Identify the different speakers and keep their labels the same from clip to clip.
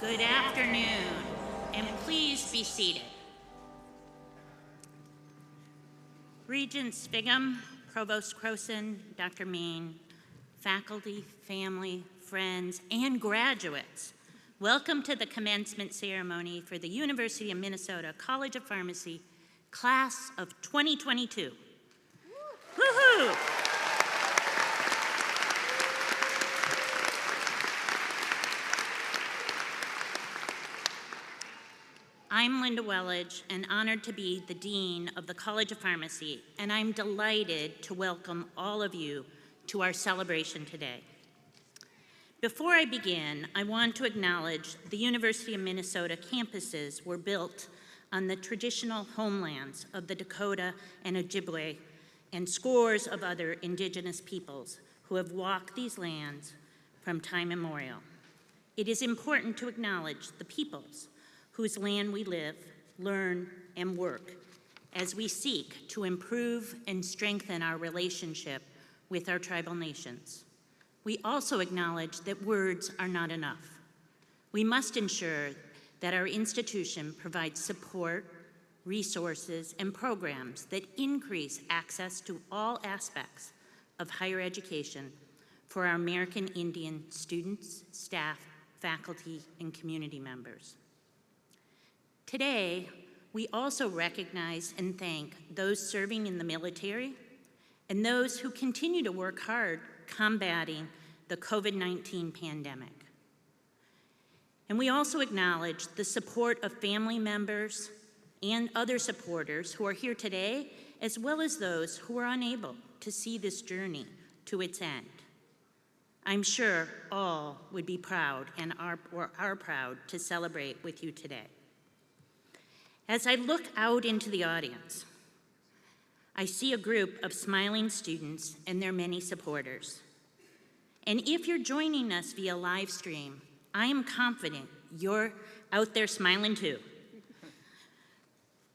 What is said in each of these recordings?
Speaker 1: Good afternoon, and please be seated. Regent Spigum, Provost Croson, Dr. Main, faculty, family, friends, and graduates, welcome to the commencement ceremony for the University of Minnesota College of Pharmacy Class of 2022. Woohoo! I'm Linda Wellage, and honored to be the Dean of the College of Pharmacy, and I'm delighted to welcome all of you to our celebration today. Before I begin, I want to acknowledge the University of Minnesota campuses were built on the traditional homelands of the Dakota and Ojibwe and scores of other indigenous peoples who have walked these lands from time immemorial. It is important to acknowledge the peoples whose land we live, learn, and work as we seek to improve and strengthen our relationship with our tribal nations. We also acknowledge that words are not enough. We must ensure that our institution provides support, resources, and programs that increase access to all aspects of higher education for our American Indian students, staff, faculty, and community members. Today, we also recognize and thank those serving in the military and those who continue to work hard combating the COVID-19 pandemic. And we also acknowledge the support of family members and other supporters who are here today, as well as those who are unable to see this journey to its end. I'm sure all would be proud and are proud to celebrate with you today. As I look out into the audience, I see a group of smiling students and their many supporters. And if you're joining us via live stream, I am confident you're out there smiling too.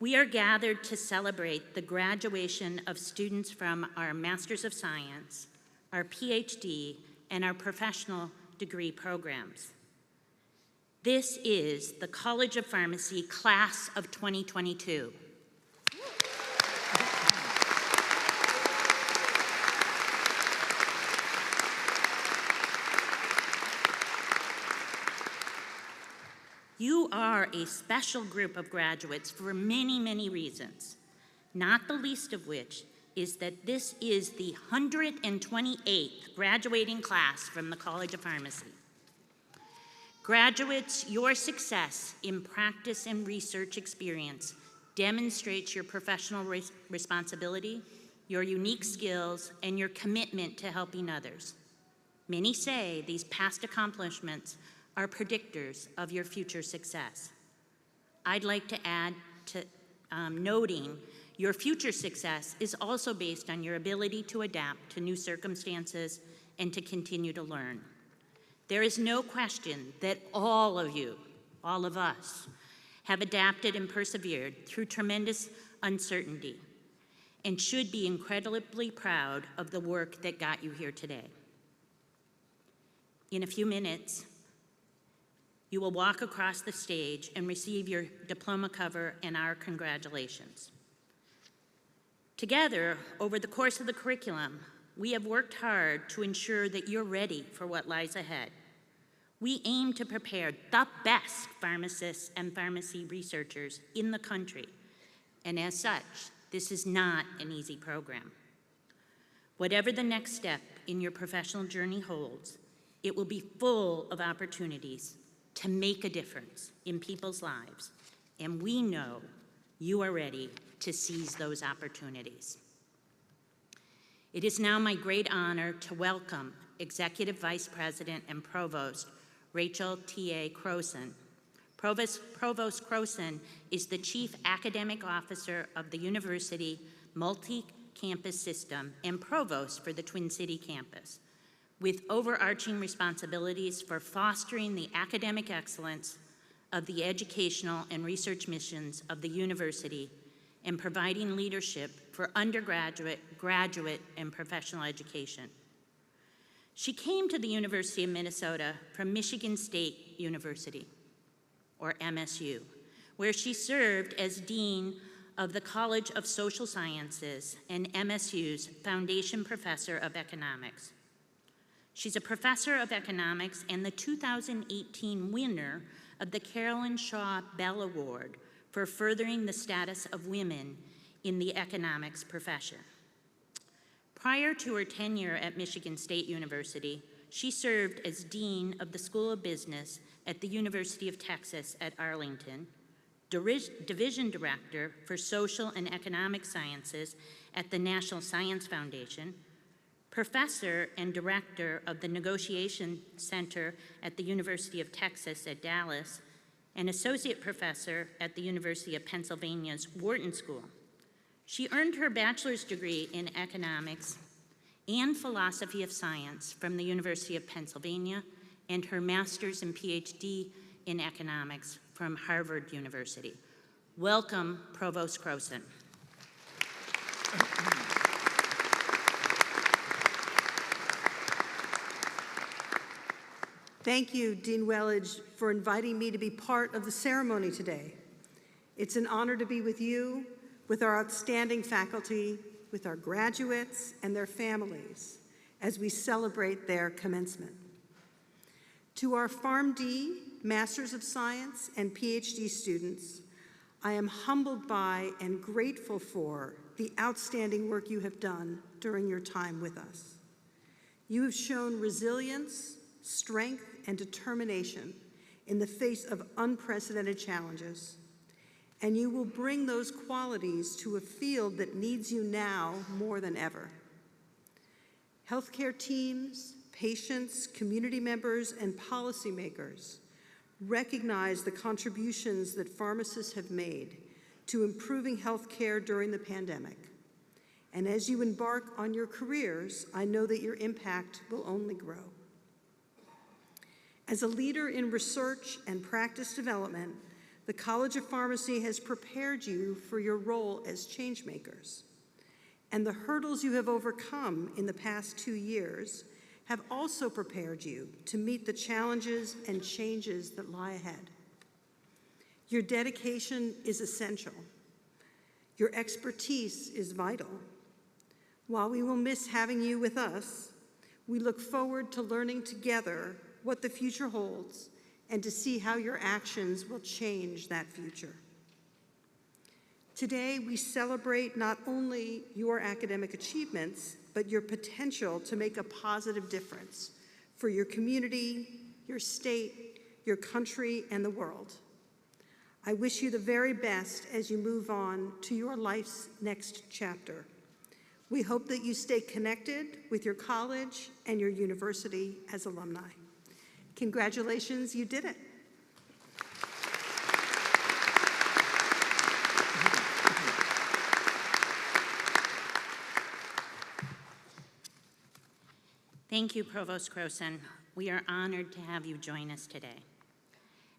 Speaker 1: We are gathered to celebrate the graduation of students from our Masters of Science, our PhD, and our professional degree programs. This is the College of Pharmacy Class of 2022. You are a special group of graduates for many, many reasons, not the least of which is that this is the 128th graduating class from the College of Pharmacy. Graduates, your success in practice and research experience demonstrates your professional responsibility, your unique skills, and your commitment to helping others. Many say these past accomplishments are predictors of your future success. I'd like to add to noting your future success is also based on your ability to adapt to new circumstances and to continue to learn. There is no question that all of you, all of us, have adapted and persevered through tremendous uncertainty and should be incredibly proud of the work that got you here today. In a few minutes, you will walk across the stage and receive your diploma cover and our congratulations. Together, over the course of the curriculum, we have worked hard to ensure that you're ready for what lies ahead. We aim to prepare the best pharmacists and pharmacy researchers in the country, and as such, this is not an easy program. Whatever the next step in your professional journey holds, it will be full of opportunities to make a difference in people's lives, and we know you are ready to seize those opportunities. It is now my great honor to welcome Executive Vice President and Provost Rachel T.A. Croson. Provost Croson is the Chief Academic Officer of the University Multi-Campus System and Provost for the Twin City campus, with overarching responsibilities for fostering the academic excellence of the educational and research missions of the university and providing leadership for undergraduate, graduate, and professional education. She came to the University of Minnesota from Michigan State University, or MSU, where she served as Dean of the College of Social Sciences and MSU's Foundation Professor of Economics. She's a professor of economics and the 2018 winner of the Carolyn Shaw Bell Award for furthering the status of women in the economics profession. Prior to her tenure at Michigan State University, she served as Dean of the School of Business at the University of Texas at Arlington, Division Director for Social and Economic Sciences at the National Science Foundation, Professor and Director of the Negotiation Center at the University of Texas at Dallas, and Associate Professor at the University of Pennsylvania's Wharton School. She earned her bachelor's degree in economics and philosophy of science from the University of Pennsylvania and her master's and PhD in economics from Harvard University. Welcome, Provost Croson.
Speaker 2: Thank you, Dean Wellage, for inviting me to be part of the ceremony today. It's an honor to be with you, with our outstanding faculty, with our graduates and their families as we celebrate their commencement. To our PharmD, Masters of Science, and PhD students, I am humbled by and grateful for the outstanding work you have done during your time with us. You have shown resilience, strength, and determination in the face of unprecedented challenges, and you will bring those qualities to a field that needs you now more than ever. Healthcare teams, patients, community members, and policymakers recognize the contributions that pharmacists have made to improving healthcare during the pandemic. And as you embark on your careers, I know that your impact will only grow. As a leader in research and practice development, the College of Pharmacy has prepared you for your role as change makers. And the hurdles you have overcome in the past 2 years have also prepared you to meet the challenges and changes that lie ahead. Your dedication is essential. Your expertise is vital. While we will miss having you with us, we look forward to learning together what the future holds and to see how your actions will change that future. Today, we celebrate not only your academic achievements, but your potential to make a positive difference for your community, your state, your country, and the world. I wish you the very best as you move on to your life's next chapter. We hope that you stay connected with your college and your university as alumni. Congratulations, you did it.
Speaker 1: Thank you, Provost Croson. We are honored to have you join us today.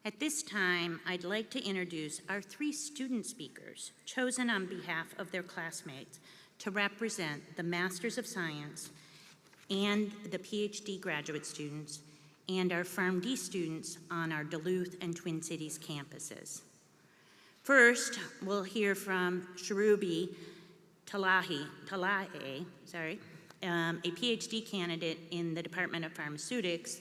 Speaker 1: At this time, I'd like to introduce our 3 student speakers chosen on behalf of their classmates to represent the Masters of Science and the PhD graduate students and our PharmD students on our Duluth and Twin Cities campuses. First, we'll hear from Sharubi Talahe, a PhD candidate in the Department of Pharmaceutics.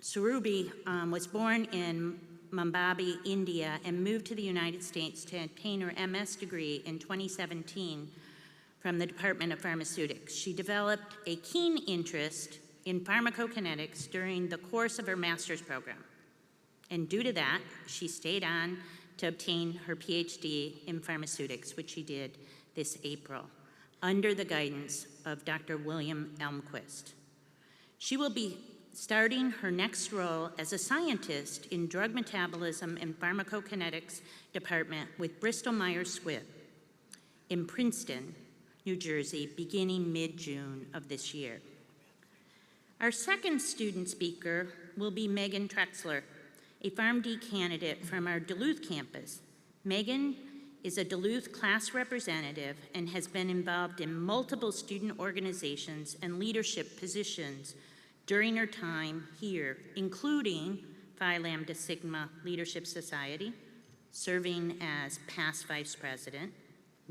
Speaker 1: Sharubi was born in Mumbai, India, and moved to the United States to obtain her MS degree in 2017 from the Department of Pharmaceutics. She developed a keen interest in pharmacokinetics during the course of her master's program. And due to that, she stayed on to obtain her PhD in pharmaceutics, which she did this April, under the guidance of Dr. William Elmquist. She will be starting her next role as a scientist in drug metabolism and pharmacokinetics department with Bristol Myers Squibb in Princeton, New Jersey, beginning mid-June of this year. Our second student speaker will be Megan Trexler, a PharmD candidate from our Duluth campus. Megan is a Duluth class representative and has been involved in multiple student organizations and leadership positions during her time here, including Phi Lambda Sigma Leadership Society, serving as past vice president,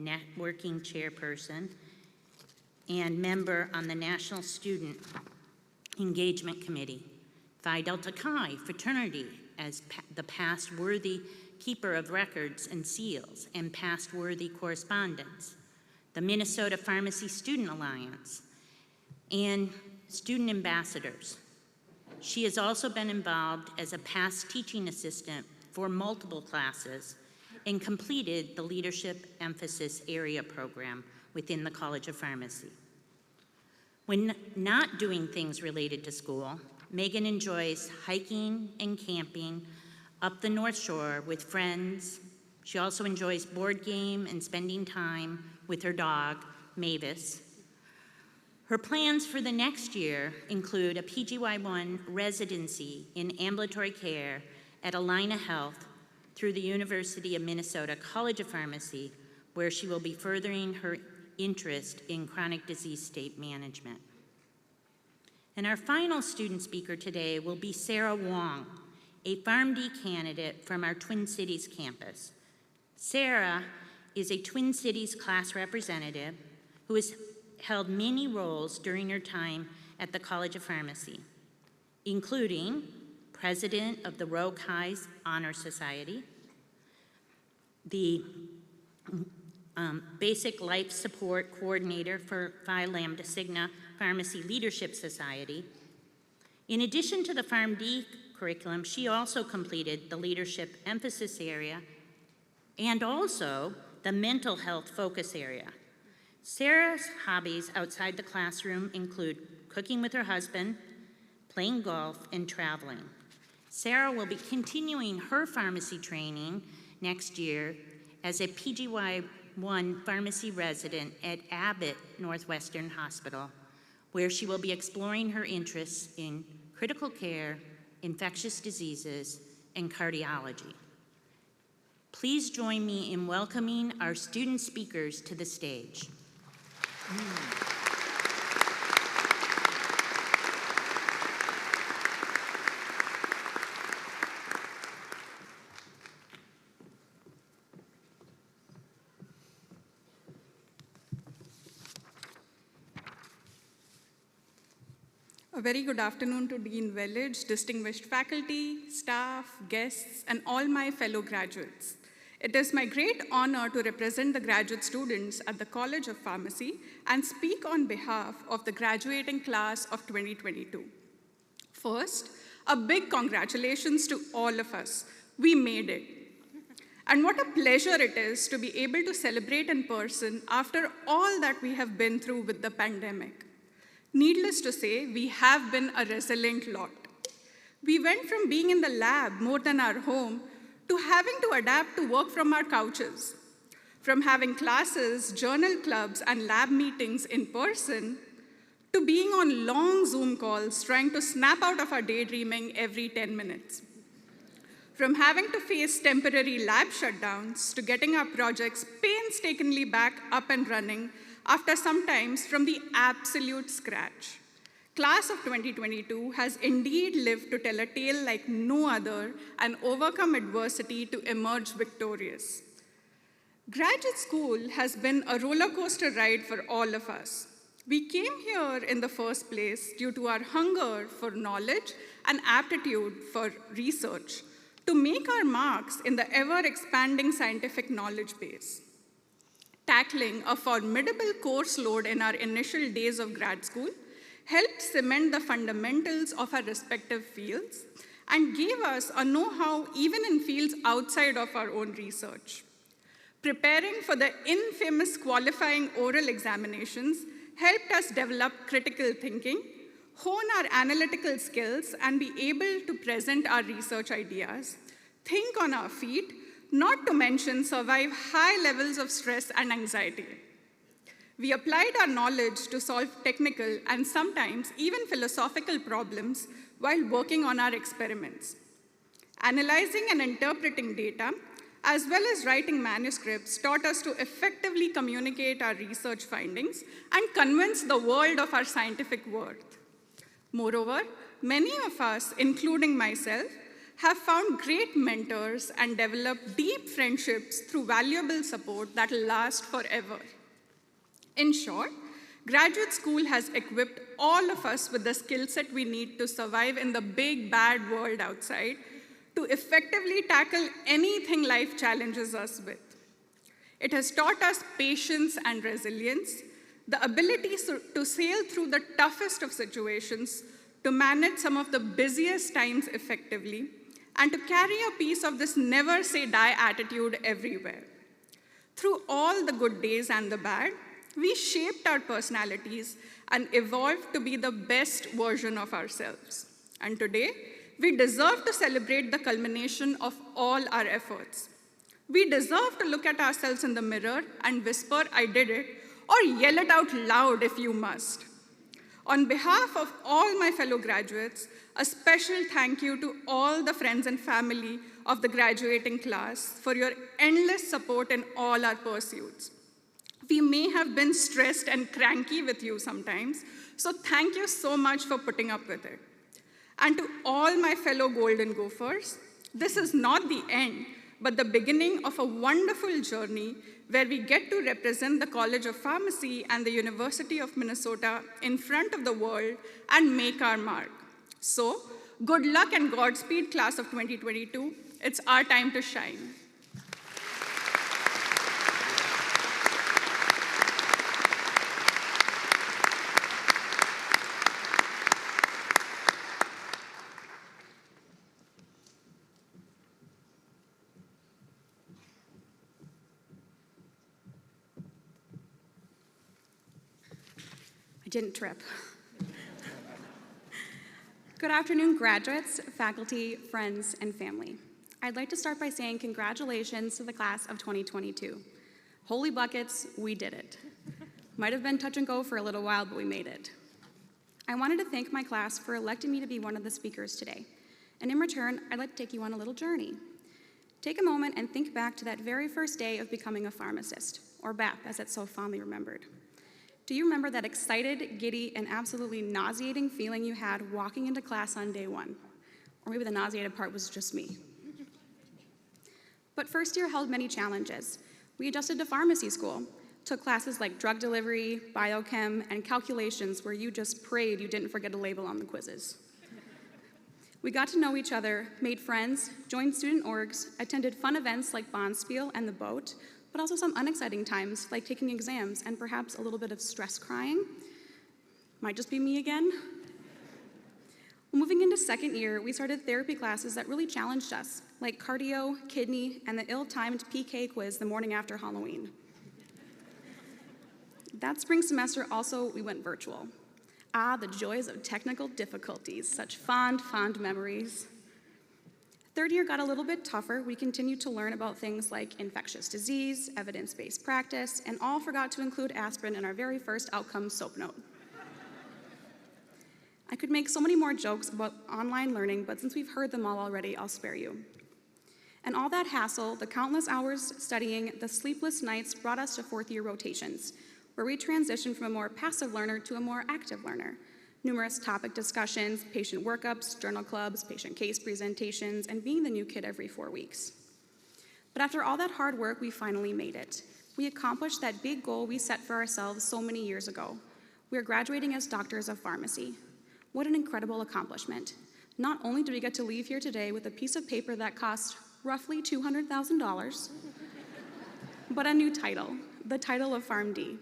Speaker 1: networking chairperson, and member on the National Student Engagement Committee. Phi Delta Chi fraternity as the past worthy keeper of records and seals and past worthy correspondence. The Minnesota Pharmacy Student Alliance, and student ambassadors. She has also been involved as a past teaching assistant for multiple classes and completed the Leadership Emphasis Area program within the College of Pharmacy. When not doing things related to school, Megan enjoys hiking and camping up the North Shore with friends. She also enjoys board game and spending time with her dog, Mavis. Her plans for the next year include a PGY1 residency in ambulatory care at Allina Health through the University of Minnesota College of Pharmacy, where she will be furthering her interest in chronic disease state management. And our final student speaker today will be Sarah Wong, a PharmD candidate from our Twin Cities campus. Sarah is a Twin Cities class representative who has held many roles during her time at the College of Pharmacy, including president of the Rho Chi's Honor Society, the Basic Life Support Coordinator for Phi Lambda Sigma Pharmacy Leadership Society. In addition to the PharmD curriculum, she also completed the Leadership Emphasis Area and also the Mental Health Focus Area. Sarah's hobbies outside the classroom include cooking with her husband, playing golf, and traveling. Sarah will be continuing her pharmacy training next year as a PGY1 pharmacy resident at Abbott Northwestern Hospital, where she will be exploring her interests in critical care, infectious diseases, and cardiology. Please join me in welcoming our student speakers to the stage.
Speaker 3: A very good afternoon to Dean Village, distinguished faculty, staff, guests, and all my fellow graduates. It is my great honor to represent the graduate students at the College of Pharmacy and speak on behalf of the graduating class of 2022. First, a big congratulations to all of us. We made it. And what a pleasure it is to be able to celebrate in person after all that we have been through with the pandemic. Needless to say, we have been a resilient lot. We went from being in the lab more than our home to having to adapt to work from our couches, from having classes, journal clubs, and lab meetings in person, to being on long Zoom calls trying to snap out of our daydreaming every 10 minutes. From having to face temporary lab shutdowns to getting our projects painstakingly back up and running after sometimes from the absolute scratch. Class of 2022 has indeed lived to tell a tale like no other and overcome adversity to emerge victorious. Graduate school has been a roller coaster ride for all of us. We came here in the first place due to our hunger for knowledge and aptitude for research to make our marks in the ever-expanding scientific knowledge base. Tackling a formidable course load in our initial days of grad school helped cement the fundamentals of our respective fields and gave us a know-how even in fields outside of our own research. Preparing for the infamous qualifying oral examinations helped us develop critical thinking, hone our analytical skills, and be able to present our research ideas, think on our feet, not to mention survive high levels of stress and anxiety. We applied our knowledge to solve technical and sometimes even philosophical problems while working on our experiments. Analyzing and interpreting data, as well as writing manuscripts, taught us to effectively communicate our research findings and convince the world of our scientific worth. Moreover, many of us, including myself, have found great mentors and developed deep friendships through valuable support that will last forever. In short, graduate school has equipped all of us with the skill set we need to survive in the big, bad world outside, to effectively tackle anything life challenges us with. It has taught us patience and resilience, the ability to sail through the toughest of situations, to manage some of the busiest times effectively, and to carry a piece of this never say die attitude everywhere. Through all the good days and the bad, we shaped our personalities and evolved to be the best version of ourselves. And today, we deserve to celebrate the culmination of all our efforts. We deserve to look at ourselves in the mirror and whisper, "I did it," or yell it out loud if you must. On behalf of all my fellow graduates, a special thank you to all the friends and family of the graduating class for your endless support in all our pursuits. We may have been stressed and cranky with you sometimes, so thank you so much for putting up with it. And to all my fellow Golden Gophers, this is not the end, but the beginning of a wonderful journey where we get to represent the College of Pharmacy and the University of Minnesota in front of the world and make our mark. So, good luck and Godspeed, class of 2022. It's our time to shine.
Speaker 4: I didn't trip. Good afternoon, graduates, faculty, friends, and family. I'd like to start by saying congratulations to the class of 2022. Holy buckets, we did it. Might have been touch and go for a little while, but we made it. I wanted to thank my class for electing me to be one of the speakers today. And in return, I'd like to take you on a little journey. Take a moment and think back to that very first day of becoming a pharmacist, or BAP as it's so fondly remembered. Do you remember that excited, giddy, and absolutely nauseating feeling you had walking into class on day one? Or maybe the nauseated part was just me. But first year held many challenges. We adjusted to pharmacy school, took classes like drug delivery, biochem, and calculations where you just prayed you didn't forget a label on the quizzes. We got to know each other, made friends, joined student orgs, attended fun events like Bonspiel and the Boat, but also some unexciting times like taking exams and perhaps a little bit of stress crying. Might just be me again. Well, moving into second year, we started therapy classes that really challenged us, like cardio, kidney, and the ill-timed PK quiz the morning after Halloween. That spring semester also, we went virtual. Ah, the joys of technical difficulties, such fond, fond memories. Third year got a little bit tougher. We continued to learn about things like infectious disease, evidence-based practice, and all forgot to include aspirin in our very first outcome soap note. I could make so many more jokes about online learning, but since we've heard them all already, I'll spare you. And all that hassle, the countless hours studying, the sleepless nights brought us to fourth year rotations, where we transitioned from a more passive learner to a more active learner. Numerous topic discussions, patient workups, journal clubs, patient case presentations, and being the new kid every 4 weeks. But after all that hard work, we finally made it. We accomplished that big goal we set for ourselves so many years ago. We are graduating as doctors of pharmacy. What an incredible accomplishment. Not only do we get to leave here today with a piece of paper that cost roughly $200,000, but a new title, the title of PharmD.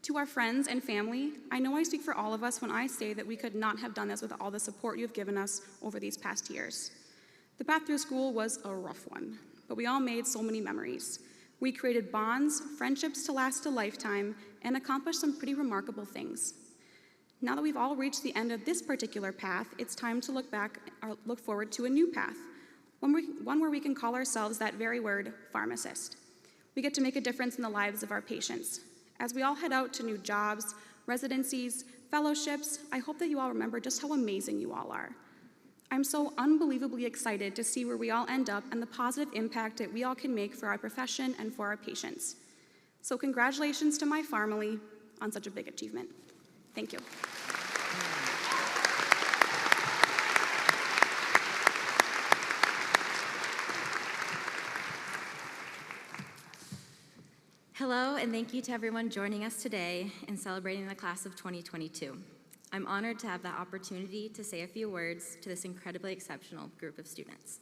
Speaker 4: To our friends and family, I know I speak for all of us when I say that we could not have done this with all the support you've given us over these past years. The path through school was a rough one, but we all made so many memories. We created bonds, friendships to last a lifetime, and accomplished some pretty remarkable things. Now that we've all reached the end of this particular path, it's time to look back or look forward to a new path, one where we can call ourselves that very word, pharmacist. We get to make a difference in the lives of our patients. As we all head out to new jobs, residencies, fellowships, I hope that you all remember just how amazing you all are. I'm so unbelievably excited to see where we all end up and the positive impact that we all can make for our profession and for our patients. So congratulations to my family on such a big achievement. Thank you.
Speaker 5: Hello, and thank you to everyone joining us today in celebrating the class of 2022. I'm honored to have the opportunity to say a few words to this incredibly exceptional group of students.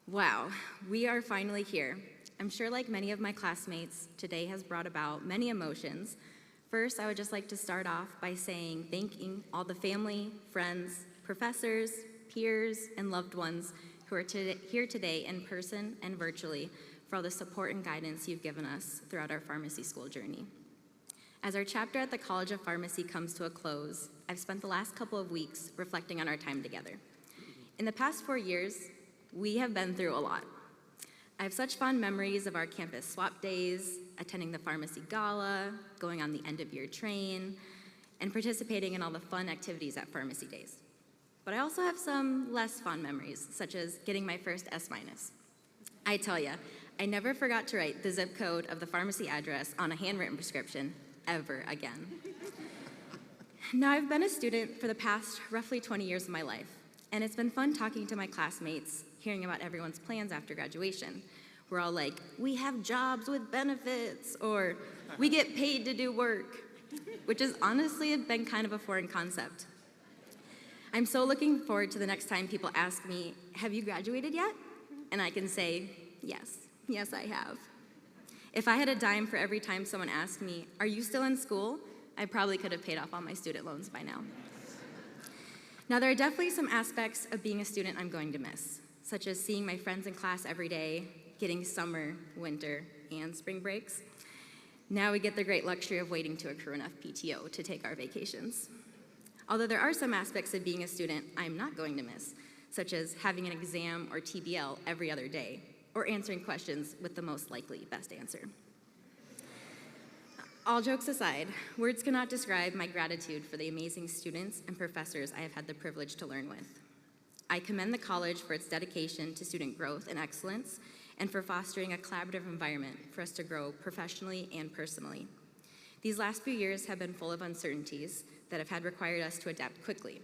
Speaker 5: Wow, we are finally here. I'm sure like many of my classmates, today has brought about many emotions. First, I would just like to start off by thanking all the family, friends, professors, peers, and loved ones who are here today in person and virtually for all the support and guidance you've given us throughout our pharmacy school journey. As our chapter at the College of Pharmacy comes to a close, I've spent the last couple of weeks reflecting on our time together. In the past 4 years, we have been through a lot. I have such fond memories of our campus swap days, attending the pharmacy gala, going on the end-of-year train, and participating in all the fun activities at pharmacy days. But I also have some less fond memories, such as getting my first S-. I tell ya, I never forgot to write the zip code of the pharmacy address on a handwritten prescription ever again. Now, I've been a student for the past roughly 20 years of my life, and it's been fun talking to my classmates, hearing about everyone's plans after graduation. We're all like, we have jobs with benefits, or we get paid to do work, which has honestly been kind of a foreign concept. I'm so looking forward to the next time people ask me, have you graduated yet? And I can say, yes, I have. If I had a dime for every time someone asked me, are you still in school? I probably could have paid off all my student loans by now. Now, there are definitely some aspects of being a student I'm going to miss, such as seeing my friends in class every day, getting summer, winter, and spring breaks. Now we get the great luxury of waiting to accrue enough PTO to take our vacations. Although there are some aspects of being a student I'm not going to miss, such as having an exam or TBL every other day, or answering questions with the most likely best answer. All jokes aside, words cannot describe my gratitude for the amazing students and professors I have had the privilege to learn with. I commend the college for its dedication to student growth and excellence, and for fostering a collaborative environment for us to grow professionally and personally. These last few years have been full of uncertainties that have had required us to adapt quickly.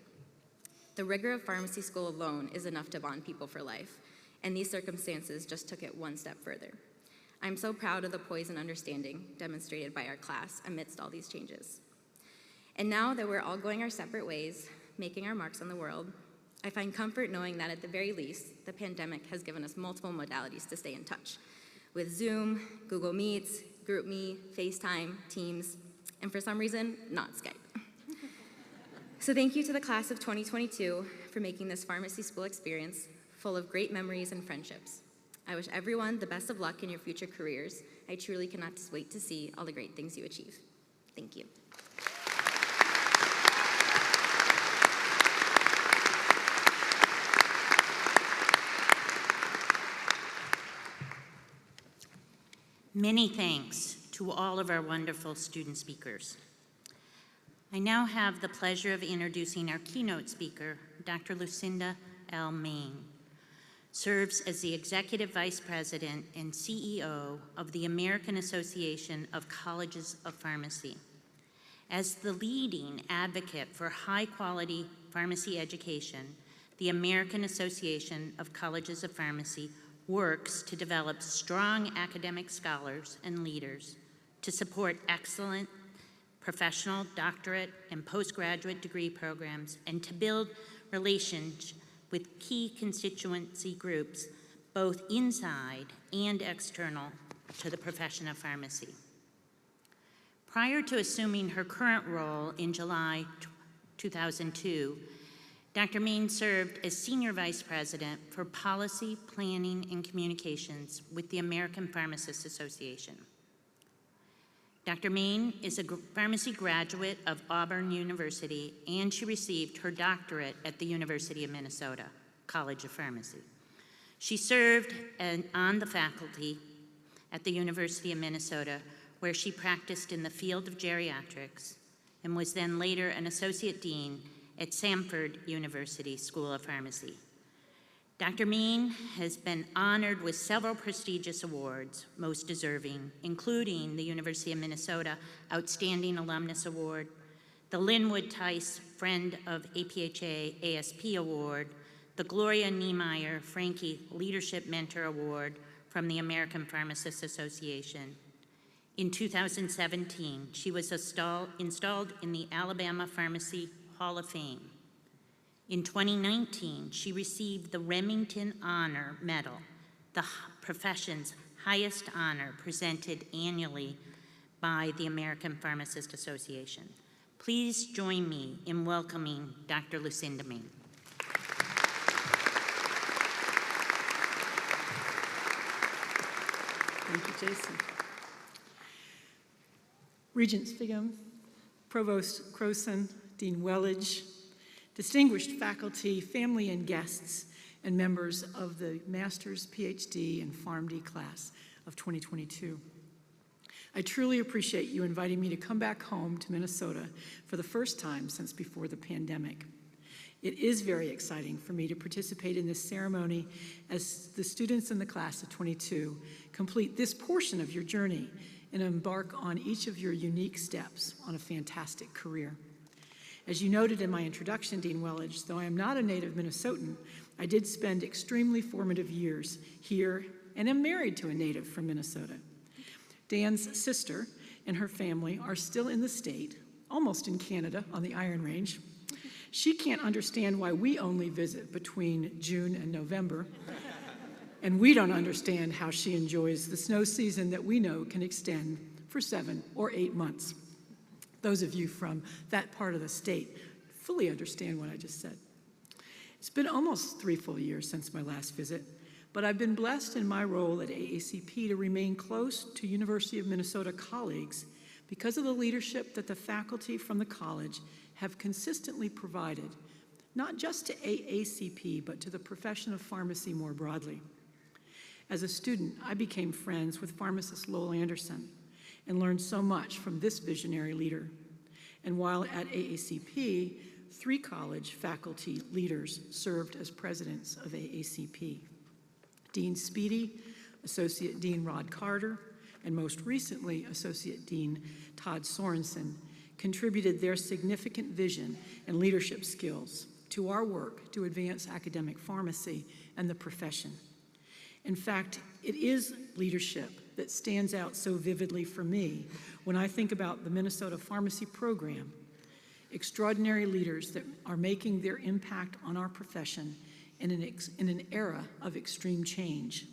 Speaker 5: The rigor of pharmacy school alone is enough to bond people for life, and these circumstances just took it one step further. I'm so proud of the poise and understanding demonstrated by our class amidst all these changes. And now that we're all going our separate ways, making our marks on the world, I find comfort knowing that at the very least, the pandemic has given us multiple modalities to stay in touch, with Zoom, Google Meets, GroupMe, FaceTime, Teams, and for some reason, not Skype. So thank you to the class of 2022 for making this pharmacy school experience full of great memories and friendships. I wish everyone the best of luck in your future careers. I truly cannot just wait to see all the great things you achieve. Thank you.
Speaker 1: Many thanks to all of our wonderful student speakers. I now have the pleasure of introducing our keynote speaker, Dr. Lucinda L. Main. Serves as the Executive Vice President and CEO of the American Association of Colleges of Pharmacy. As the leading advocate for high-quality pharmacy education, the American Association of Colleges of Pharmacy works to develop strong academic scholars and leaders to support excellent professional, doctorate, and postgraduate degree programs, and to build relations with key constituency groups, both inside and external to the profession of pharmacy. Prior to assuming her current role in July 2002, Dr. Main served as Senior Vice President for Policy, Planning, and Communications with the American Pharmacists Association. Dr. Main is a pharmacy graduate of Auburn University, and she received her doctorate at the University of Minnesota College of Pharmacy. She served on the faculty at the University of Minnesota, where she practiced in the field of geriatrics and was then later an associate dean at Samford University School of Pharmacy. Dr. Main has been honored with several prestigious awards, most deserving, including the University of Minnesota Outstanding Alumnus Award, the Linwood Tice Friend of APHA ASP Award, the Gloria Niemeyer Franke Leadership Mentor Award from the American Pharmacists Association, In 2017, she was installed in the Alabama Pharmacy Hall of Fame. In 2019, she received the Remington Honor Medal, the profession's highest honor presented annually by the American Pharmacist Association. Please join me in welcoming Dr. Lucinda Main.
Speaker 6: Thank you, Jason. Regent Sviggum, Provost Croson, Dean Wellage, distinguished faculty, family and guests, and members of the Master's, PhD, and PharmD class of 2022. I truly appreciate you inviting me to come back home to Minnesota for the first time since before the pandemic. It is very exciting for me to participate in this ceremony as the students in the class of 22 complete this portion of your journey and embark on each of your unique steps on a fantastic career. As you noted in my introduction, Dean Wellage, though I am not a native Minnesotan, I did spend extremely formative years here and am married to a native from Minnesota. Dan's sister and her family are still in the state, almost in Canada on the Iron Range. She can't understand why we only visit between June and November, and we don't understand how she enjoys the snow season that we know can extend for 7 or 8 months. Those of you from that part of the state fully understand what I just said. It's been almost 3 full years since my last visit, but I've been blessed in my role at AACP to remain close to University of Minnesota colleagues because of the leadership that the faculty from the college have consistently provided, not just to AACP, but to the profession of pharmacy more broadly. As a student, I became friends with pharmacist Lowell Anderson and learned so much from this visionary leader. And while at AACP, 3 college faculty leaders served as presidents of AACP. Dean Speedy, Associate Dean Rod Carter, and most recently, Associate Dean Todd Sorensen contributed their significant vision and leadership skills to our work to advance academic pharmacy and the profession. In fact, it is leadership that stands out so vividly for me when I think about the Minnesota Pharmacy Program, extraordinary leaders that are making their impact on our profession in an era of extreme change.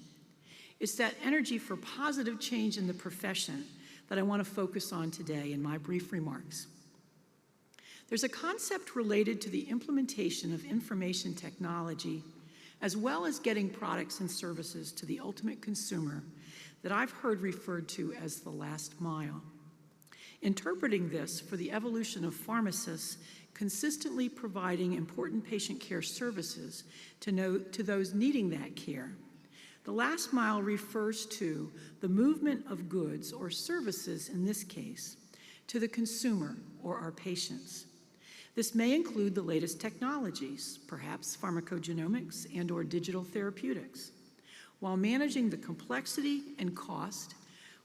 Speaker 6: It's that energy for positive change in the profession that I want to focus on today in my brief remarks. There's a concept related to the implementation of information technology, as well as getting products and services to the ultimate consumer, that I've heard referred to as the last mile. Interpreting this for the evolution of pharmacists consistently providing important patient care services to those needing that care. The last mile refers to the movement of goods or services, in this case, to the consumer or our patients. This may include the latest technologies, perhaps pharmacogenomics and/or digital therapeutics, while managing the complexity and cost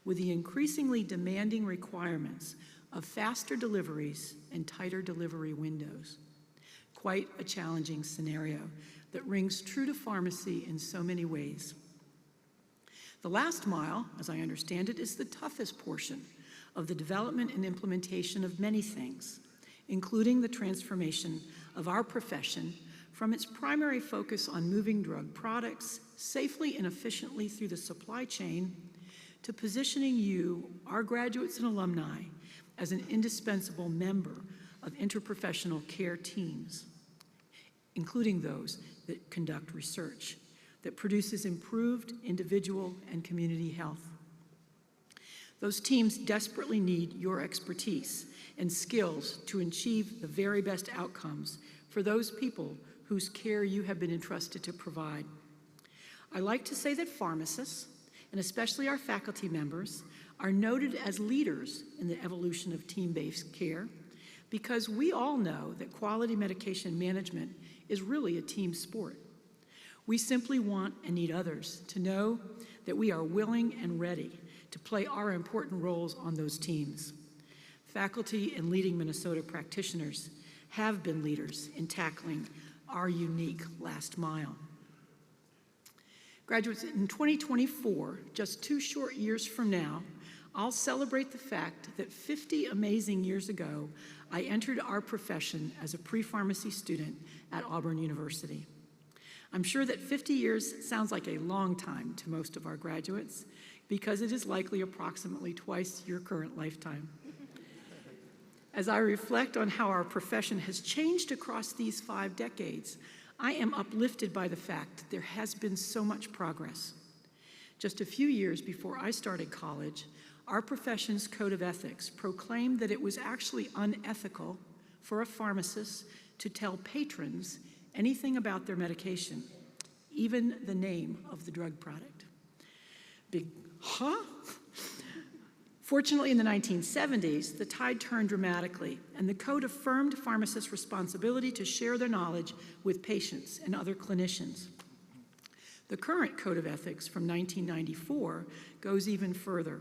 Speaker 6: with the increasingly demanding requirements of faster deliveries and tighter delivery windows. Quite a challenging scenario that rings true to pharmacy in so many ways. The last mile, as I understand it, is the toughest portion of the development and implementation of many things, including the transformation of our profession from its primary focus on moving drug products safely and efficiently through the supply chain to positioning you, our graduates and alumni, as an indispensable member of interprofessional care teams, including those that conduct research that produces improved individual and community health. Those teams desperately need your expertise and skills to achieve the very best outcomes for those people whose care you have been entrusted to provide. I like to say that pharmacists, and especially our faculty members, are noted as leaders in the evolution of team-based care because we all know that quality medication management is really a team sport. We simply want and need others to know that we are willing and ready to play our important roles on those teams. Faculty and leading Minnesota practitioners have been leaders in tackling our unique last mile. Graduates, in 2024, just 2 short years from now, I'll celebrate the fact that 50 amazing years ago, I entered our profession as a pre-pharmacy student at Auburn University. I'm sure that 50 years sounds like a long time to most of our graduates because it is likely approximately twice your current lifetime. As I reflect on how our profession has changed across these 5 decades, I am uplifted by the fact that there has been so much progress. Just a few years before I started college, our profession's code of ethics proclaimed that it was actually unethical for a pharmacist to tell patrons anything about their medication, even the name of the drug product. Big, huh? Fortunately, in the 1970s, the tide turned dramatically, and the code affirmed pharmacists' responsibility to share their knowledge with patients and other clinicians. The current code of ethics from 1994 goes even further,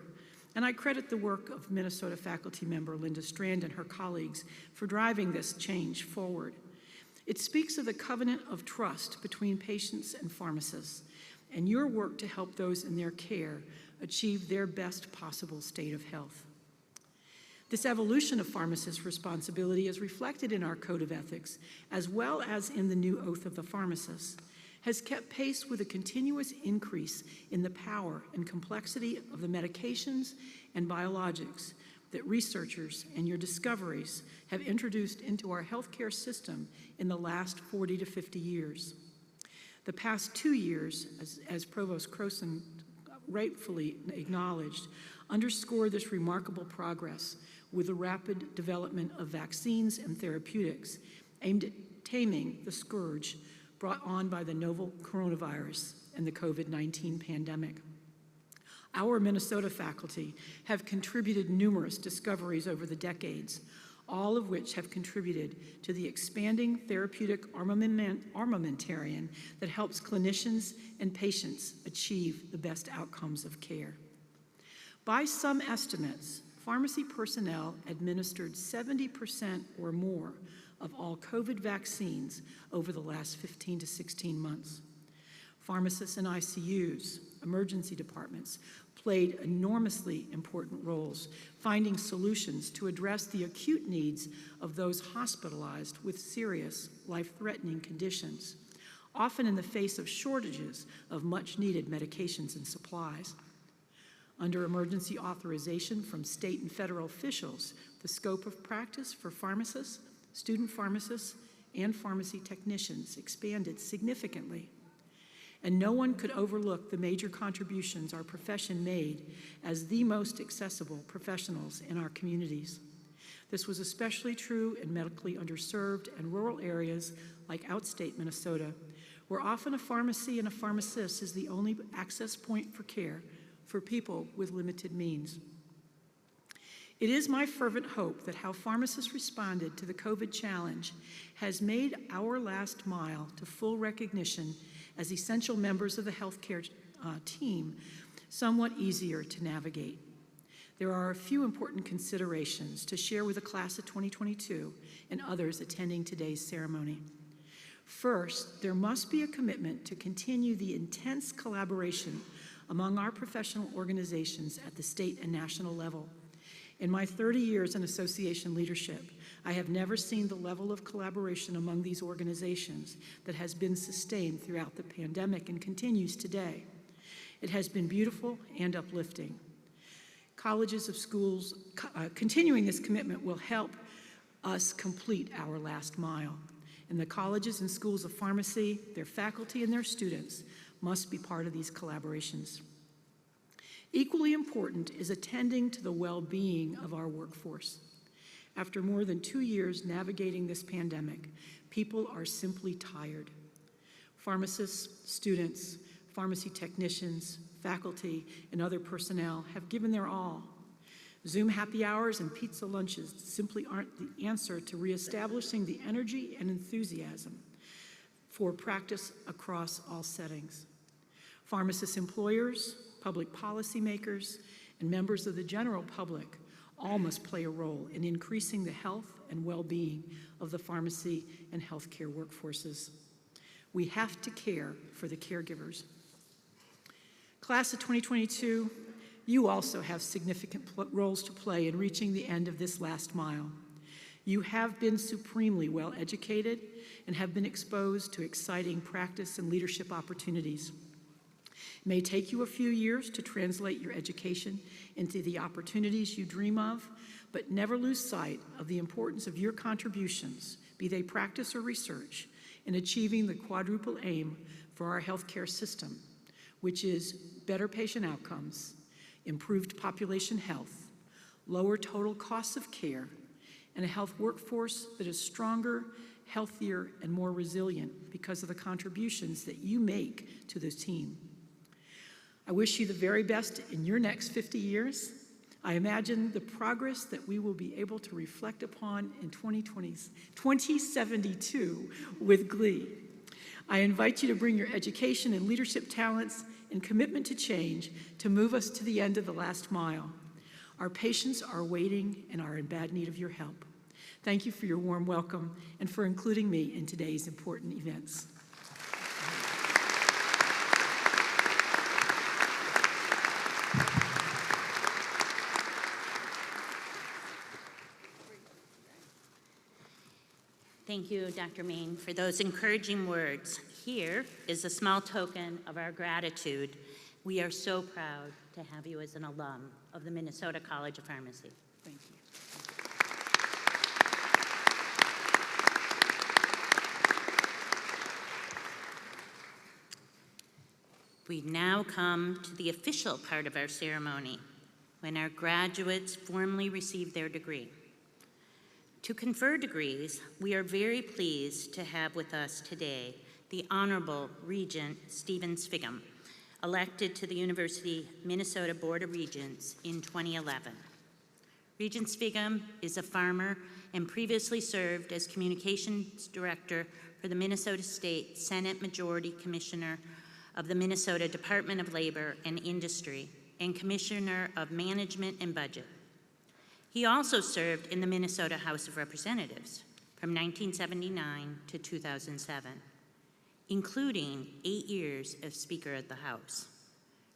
Speaker 6: and I credit the work of Minnesota faculty member Linda Strand and her colleagues for driving this change forward. It speaks of the covenant of trust between patients and pharmacists, and your work to help those in their care achieve their best possible state of health. This evolution of pharmacists' responsibility is reflected in our code of ethics, as well as in the new oath of the pharmacist, has kept pace with a continuous increase in the power and complexity of the medications and biologics that researchers and your discoveries have introduced into our healthcare system in the last 40 to 50 years. The past 2 years, as Provost Croson rightfully acknowledged, underscore this remarkable progress with the rapid development of vaccines and therapeutics aimed at taming the scourge brought on by the novel coronavirus and the COVID-19 pandemic. Our Minnesota faculty have contributed numerous discoveries over the decades, all of which have contributed to the expanding therapeutic armamentarium that helps clinicians and patients achieve the best outcomes of care. By some estimates, pharmacy personnel administered 70% or more of all COVID vaccines over the last 15 to 16 months. Pharmacists in ICUs, emergency departments, played enormously important roles, finding solutions to address the acute needs of those hospitalized with serious, life-threatening conditions, often in the face of shortages of much-needed medications and supplies. Under emergency authorization from state and federal officials, the scope of practice for pharmacists, student pharmacists, and pharmacy technicians expanded significantly. And no one could overlook the major contributions our profession made as the most accessible professionals in our communities. This was especially true in medically underserved and rural areas like outstate Minnesota, where often a pharmacy and a pharmacist is the only access point for care for people with limited means. It is my fervent hope that how pharmacists responded to the COVID challenge has made our last mile to full recognition as essential members of the healthcare team somewhat easier to navigate. There are a few important considerations to share with the class of 2022 and others attending today's ceremony. First, there must be a commitment to continue the intense collaboration among our professional organizations at the state and national level. In my 30 years in association leadership, I have never seen the level of collaboration among these organizations that has been sustained throughout the pandemic and continues today. It has been beautiful and uplifting. Colleges of schools, continuing this commitment will help us complete our last mile. And the colleges and schools of pharmacy, their faculty and their students must be part of these collaborations. Equally important is attending to the well-being of our workforce. After more than 2 years navigating this pandemic, people are simply tired. Pharmacists, students, pharmacy technicians, faculty, and other personnel have given their all. Zoom happy hours and pizza lunches simply aren't the answer to reestablishing the energy and enthusiasm for practice across all settings. Pharmacist employers, public policymakers, and members of the general public all must play a role in increasing the health and well-being of the pharmacy and healthcare workforces. We have to care for the caregivers. Class of 2022, You also have significant roles to play in reaching the end of this last mile. You have been supremely well educated and have been exposed to exciting practice and leadership opportunities. It may take you a few years to translate your education into the opportunities you dream of, but never lose sight of the importance of your contributions, be they practice or research, in achieving the quadruple aim for our healthcare system, which is better patient outcomes, improved population health, lower total costs of care, and a health workforce that is stronger, healthier, and more resilient because of the contributions that you make to this team. I wish you the very best in your next 50 years. I imagine the progress that we will be able to reflect upon in 2072 with glee. I invite you to bring your education and leadership talents and commitment to change to move us to the end of the last mile. Our patients are waiting and are in bad need of your help. Thank you for your warm welcome and for including me in today's important events.
Speaker 1: Thank you, Dr. Main, for those encouraging words. Here is a small token of our gratitude. We are so proud to have you as an alum of the Minnesota College of Pharmacy.
Speaker 6: Thank you.
Speaker 1: We now come to the official part of our ceremony, when our graduates formally receive their degree. To confer degrees, we are very pleased to have with us today the Honorable Regent Stephen Sviggum, elected to the University Minnesota Board of Regents in 2011. Regent Sviggum is a farmer and previously served as Communications Director for the Minnesota State Senate Majority Commissioner of the Minnesota Department of Labor and Industry and Commissioner of Management and Budget. He also served in the Minnesota House of Representatives from 1979 to 2007, including 8 years as Speaker of the House.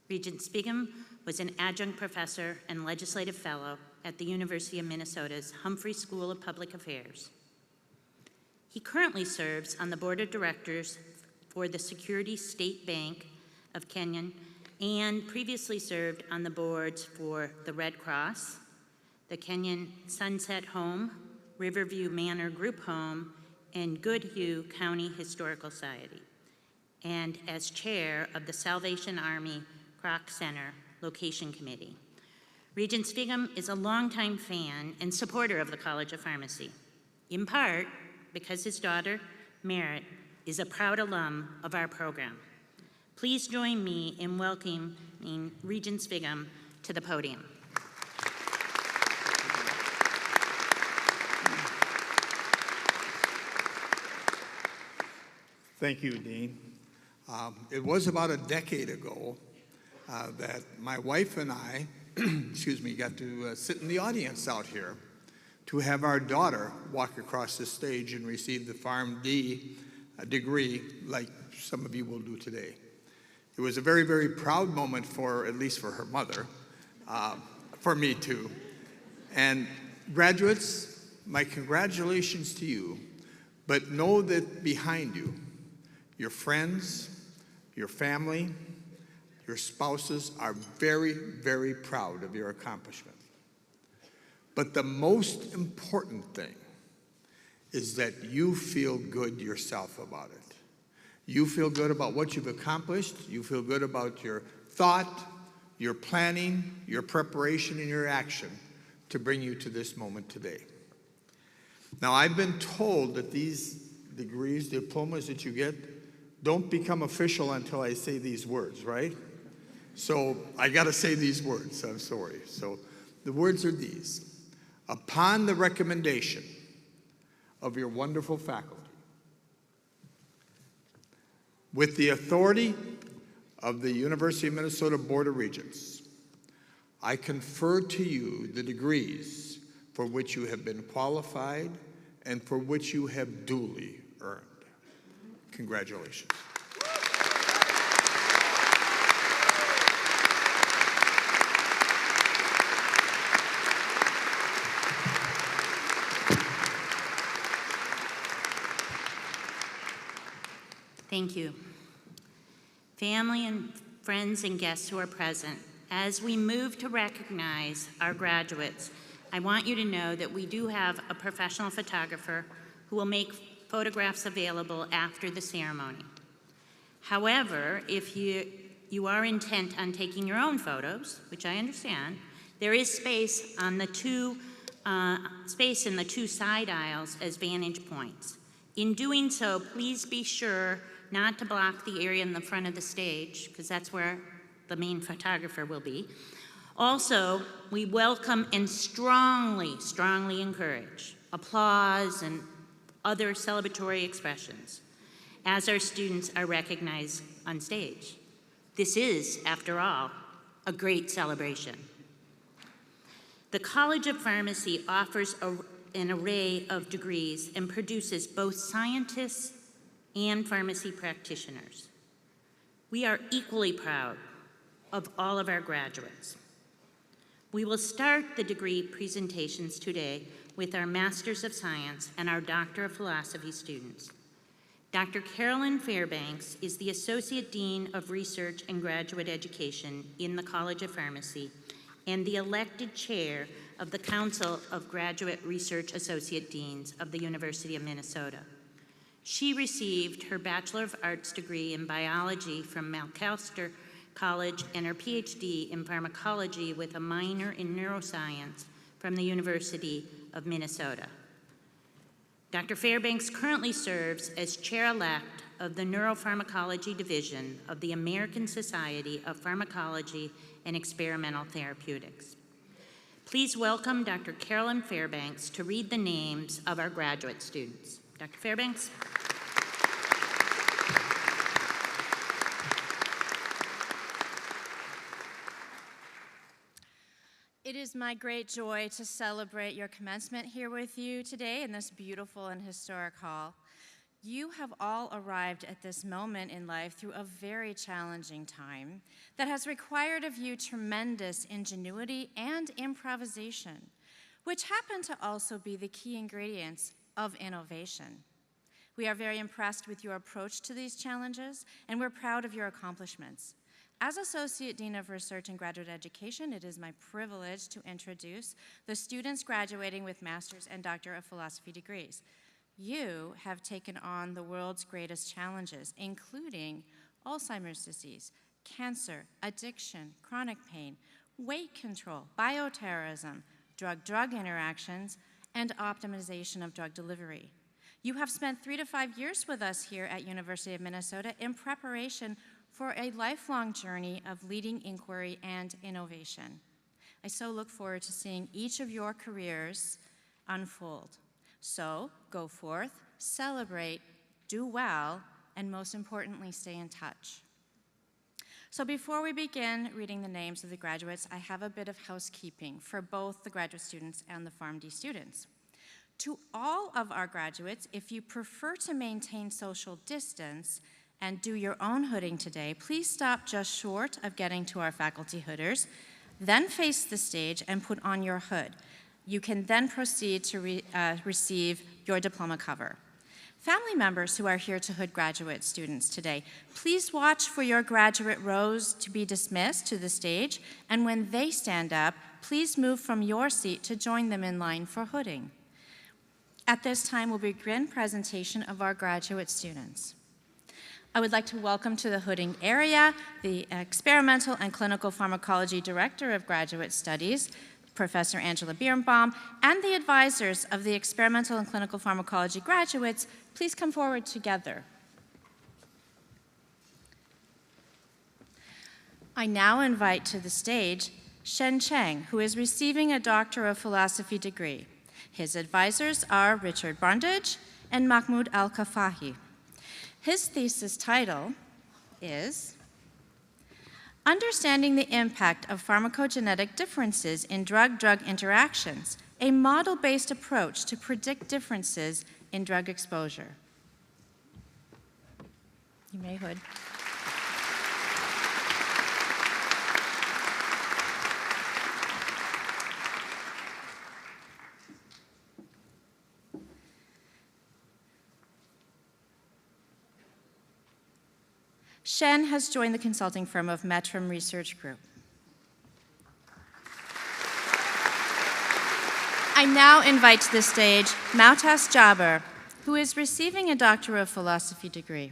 Speaker 1: Regent Sviggum was an adjunct professor and legislative fellow at the University of Minnesota's Humphrey School of Public Affairs. He currently serves on the board of directors for the Security State Bank of Kenya and previously served on the boards for the Red Cross, the Kenyan Sunset Home, Riverview Manor Group Home, and Goodhue County Historical Society, and as chair of the Salvation Army Kroc Center Location Committee. Regent Sviggum is a longtime fan and supporter of the College of Pharmacy, in part because his daughter, Merritt, is a proud alum of our program. Please join me in welcoming Regent Sviggum to the podium.
Speaker 7: Thank you, Dean. It was about a decade ago that my wife and I, got to sit in the audience out here to have our daughter walk across the stage and receive the PharmD degree like some of you will do today. It was a very, very proud moment at least for her mother, for me too. And graduates, my congratulations to you, but know that behind you, your friends, your family, your spouses are very, very proud of your accomplishment. But the most important thing is that you feel good yourself about it. You feel good about what you've accomplished. You feel good about your thought, your planning, your preparation, and your action to bring you to this moment today. Now, I've been told that these degrees, diplomas that you get, don't become official until I say these words, right? So I got to say these words. I'm sorry. So the words are these. Upon the recommendation of your wonderful faculty, with the authority of the University of Minnesota Board of Regents, I confer to you the degrees for which you have been qualified and for which you have duly earned. Congratulations.
Speaker 1: Thank you. Family and friends and guests who are present, as we move to recognize our graduates, I want you to know that we do have a professional photographer who will make photographs available after the ceremony. However, if you are intent on taking your own photos, which I understand, there is space in the two side aisles as vantage points. In doing so, please be sure not to block the area in the front of the stage, because that's where the main photographer will be. Also, we welcome and strongly, strongly encourage applause and other celebratory expressions as our students are recognized on stage. This is, after all, a great celebration. The College of Pharmacy offers an array of degrees and produces both scientists and pharmacy practitioners. We are equally proud of all of our graduates. We will start the degree presentations today with our Masters of Science and our Doctor of Philosophy students. Dr. Carolyn Fairbanks is the Associate Dean of Research and Graduate Education in the College of Pharmacy and the elected chair of the Council of Graduate Research Associate Deans of the University of Minnesota. She received her Bachelor of Arts degree in biology from Macalester College and her PhD in pharmacology with a minor in neuroscience from the University of Minnesota. Dr. Fairbanks currently serves as chair-elect of the Neuropharmacology Division of the American Society of Pharmacology and Experimental Therapeutics. Please welcome Dr. Carolyn Fairbanks to read the names of our graduate students. Dr. Fairbanks.
Speaker 8: It is my great joy to celebrate your commencement here with you today in this beautiful and historic hall. You have all arrived at this moment in life through a very challenging time that has required of you tremendous ingenuity and improvisation, which happen to also be the key ingredients of innovation. We are very impressed with your approach to these challenges, and we're proud of your accomplishments. As Associate Dean of Research and Graduate Education, it is my privilege to introduce the students graduating with Master's and Doctor of Philosophy degrees. You have taken on the world's greatest challenges, including Alzheimer's disease, cancer, addiction, chronic pain, weight control, bioterrorism, drug-drug interactions, and optimization of drug delivery. You have spent 3 to 5 years with us here at University of Minnesota in preparation for a lifelong journey of leading inquiry and innovation. I so look forward to seeing each of your careers unfold. So go forth, celebrate, do well, and most importantly, stay in touch. So before we begin reading the names of the graduates, I have a bit of housekeeping for both the graduate students and the PharmD students. To all of our graduates, if you prefer to maintain social distance and do your own hooding today, please stop just short of getting to our faculty hooders, then face the stage and put on your hood. You can then proceed to receive your diploma cover. Family members who are here to hood graduate students today, please watch for your graduate rows to be dismissed to the stage, and when they stand up, please move from your seat to join them in line for hooding. At this time, we'll begin presentation of our graduate students. I would like to welcome to the hooding area the Experimental and Clinical Pharmacology Director of Graduate Studies, Professor Angela Birnbaum, and the advisors of the Experimental and Clinical Pharmacology graduates. Please come forward together. I now invite to the stage Shen Cheng, who is receiving a Doctor of Philosophy degree. His advisors are Richard Brundage and Mahmoud Al-Kafahi. His thesis title is Understanding the Impact of Pharmacogenetic Differences in Drug-Drug Interactions, a model-based approach to predict differences in drug exposure. You may hood. Shen has joined the consulting firm of Metrum Research Group. I now invite to the stage Mautas Jaber, who is receiving a Doctor of Philosophy degree.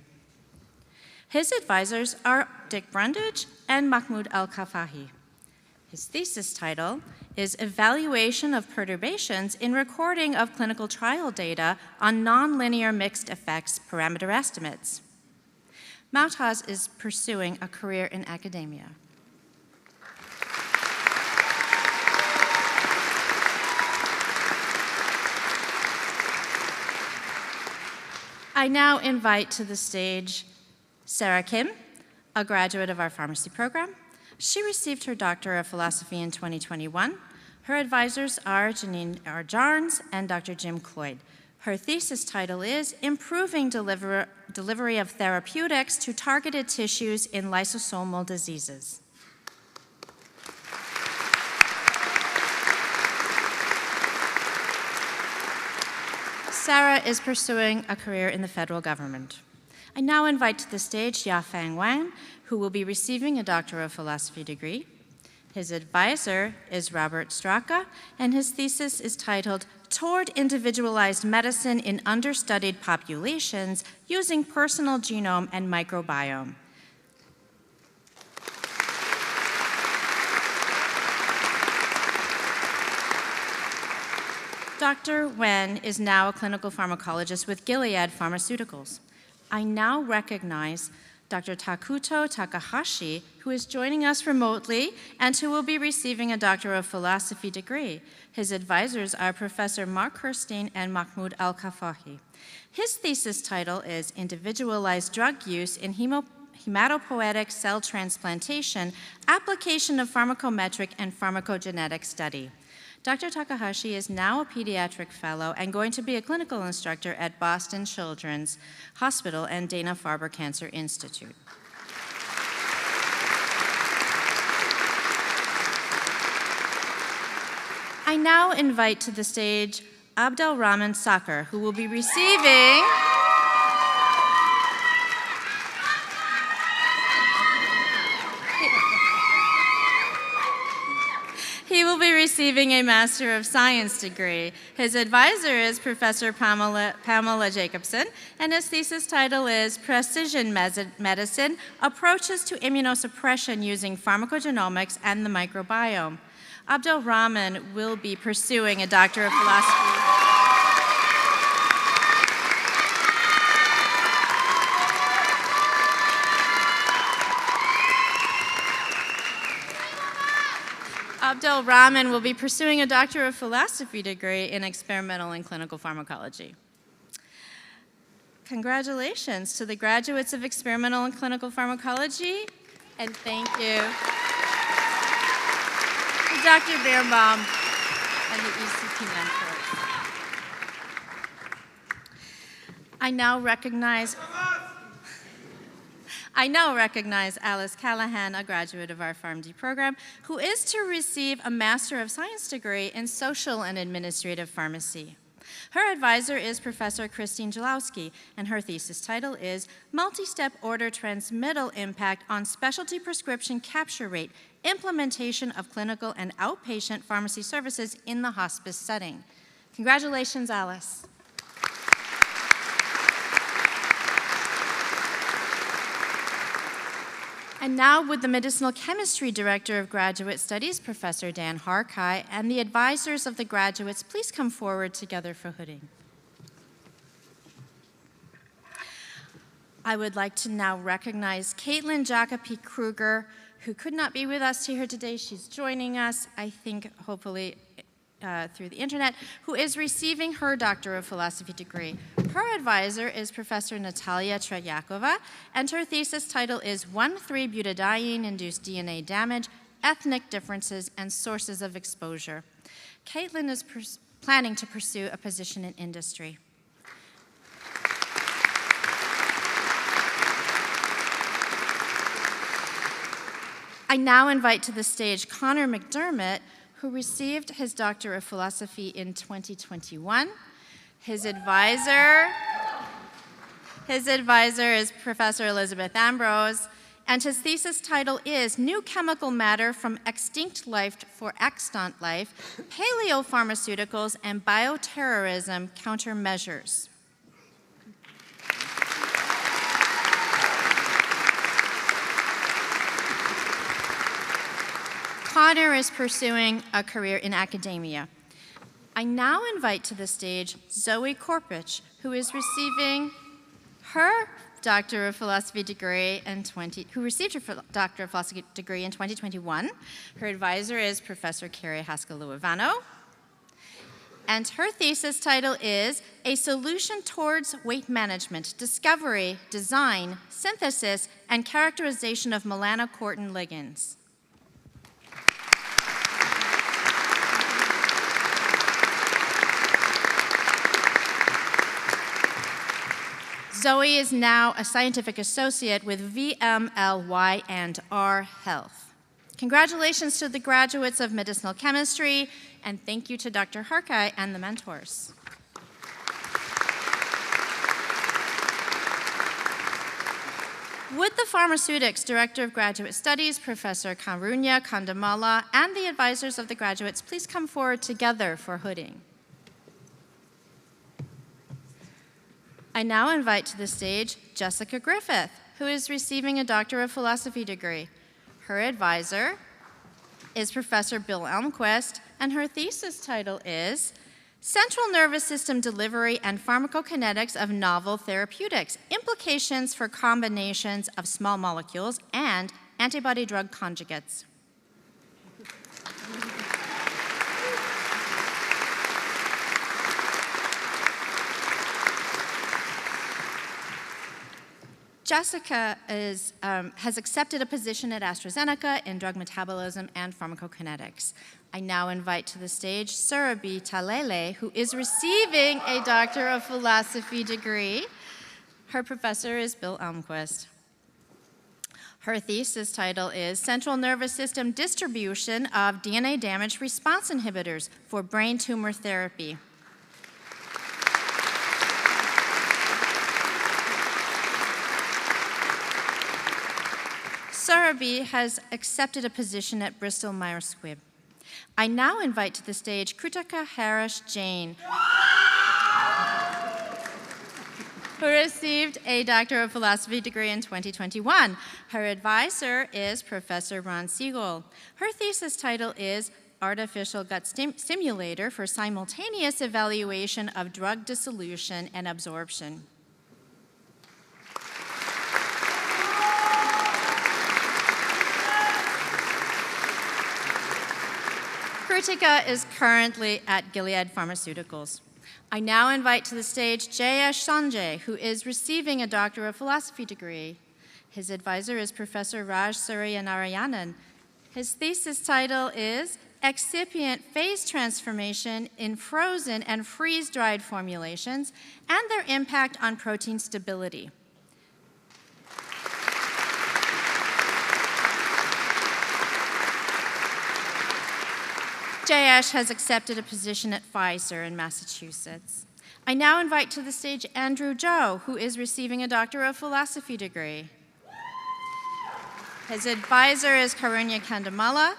Speaker 8: His advisors are Dick Brundage and Mahmoud Al-Kafahi. His thesis title is Evaluation of Perturbations in Recording of Clinical Trial Data on Nonlinear Mixed Effects Parameter Estimates. Mautas is pursuing a career in academia. I now invite to the stage Sarah Kim, a graduate of our pharmacy program. She received her Doctor of Philosophy in 2021. Her advisors are Janine R. Jarnes and Dr. Jim Cloyd. Her thesis title is Improving Delivery of Therapeutics to Targeted Tissues in Lysosomal Diseases. Sarah is pursuing a career in the federal government. I now invite to the stage Yafang Wang, who will be receiving a Doctor of Philosophy degree. His advisor is Robert Straka, and his thesis is titled Toward Individualized Medicine in Understudied Populations Using Personal Genome and Microbiome. Dr. Wen is now a clinical pharmacologist with Gilead Pharmaceuticals. I now recognize Dr. Takuto Takahashi, who is joining us remotely and who will be receiving a Doctor of Philosophy degree. His advisors are Professor Mark Kirstein and Mahmoud Al-Kafahi. His thesis title is Individualized Drug Use in Hematopoietic Cell Transplantation, Application of Pharmacometric and Pharmacogenetic Study. Dr. Takahashi is now a pediatric fellow and going to be a clinical instructor at Boston Children's Hospital and Dana-Farber Cancer Institute. I now invite to the stage Abdelrahman Sakar, who will be receiving a Master of Science degree. His advisor is Professor Pamela Jacobson, and his thesis title is Precision Medicine, Approaches to Immunosuppression Using Pharmacogenomics and the Microbiome. Abdel Rahman will be pursuing a Doctor of Philosophy. Abdel Rahman will be pursuing a Doctor of Philosophy degree in experimental and clinical pharmacology. Congratulations to the graduates of experimental and clinical pharmacology, and thank you to Dr. Birnbaum and the ECT mentors. I now recognize Alice Callahan, a graduate of our PharmD program, who is to receive a Master of Science degree in Social and Administrative Pharmacy. Her advisor is Professor Christine Jalowski, and her thesis title is Multi-Step Order Transmittal Impact on Specialty Prescription Capture Rate, Implementation of Clinical and Outpatient Pharmacy Services in the Hospice Setting. Congratulations, Alice. And now would the Medicinal Chemistry Director of Graduate Studies, Professor Dan Harkai, and the advisors of the graduates please come forward together for hooding. I would like to now recognize Caitlin Jacopi-Kruger, who could not be with us here today. She's joining us, I think, hopefully through the internet, who is receiving her Doctor of Philosophy degree. Her advisor is Professor Natalia Treyakova, and her thesis title is 1,3-butadiene-induced DNA damage, ethnic differences, and sources of exposure. Caitlin is planning to pursue a position in industry. I now invite to the stage Connor McDermott, who received his Doctor of Philosophy in 2021. His advisor His advisor is Professor Elizabeth Ambrose, and his thesis title is New Chemical Matter from Extinct Life for Extant Life, Paleopharmaceuticals and Bioterrorism Countermeasures. Connor is pursuing a career in academia. I now invite to the stage Zoe Korpich, who is receiving her Doctor of Philosophy degree who received her Doctor of Philosophy degree in 2021. Her advisor is Professor Carrie Haskell-Luivano. And her thesis title is A Solution Towards Weight Management, Discovery, Design, Synthesis, and Characterization of Melanocortin Ligands. Zoe is now a scientific associate with VMLY&R Health. Congratulations to the graduates of medicinal chemistry, and thank you to Dr. Harkai and the mentors. Would the Pharmaceutics Director of Graduate Studies, Professor Karunya Kandamala, and the advisors of the graduates please come forward together for hooding? I now invite to the stage Jessica Griffith, who is receiving a Doctor of Philosophy degree. Her advisor is Professor Bill Elmquist, and her thesis title is Central Nervous System Delivery and Pharmacokinetics of Novel Therapeutics, Implications for Combinations of Small Molecules and Antibody-Drug Conjugates. Jessica has accepted a position at AstraZeneca in drug metabolism and pharmacokinetics. I now invite to the stage Surabhi Talele, who is receiving a Doctor of Philosophy degree. Her professor is Bill Elmquist. Her thesis title is Central Nervous System Distribution of DNA Damage Response Inhibitors for Brain Tumor Therapy. Surabhi has accepted a position at Bristol Myers Squibb. I now invite to the stage Kritika Harish Jain, who received a Doctor of Philosophy degree in 2021. Her advisor is Professor Ron Siegel. Her thesis title is Artificial Gut Stimulator for Simultaneous Evaluation of Drug Dissolution and Absorption. Kritika is currently at Gilead Pharmaceuticals. I now invite to the stage Jayesh Sanjay, who is receiving a Doctor of Philosophy degree. His advisor is Professor Raj Suryanarayanan. His thesis title is Excipient Phase Transformation in Frozen and Freeze-Dried Formulations and Their Impact on Protein Stability. Jayesh has accepted a position at Pfizer in Massachusetts. I now invite to the stage Andrew Zhou, who is receiving a Doctor of Philosophy degree. His advisor is Karunya Kandamala.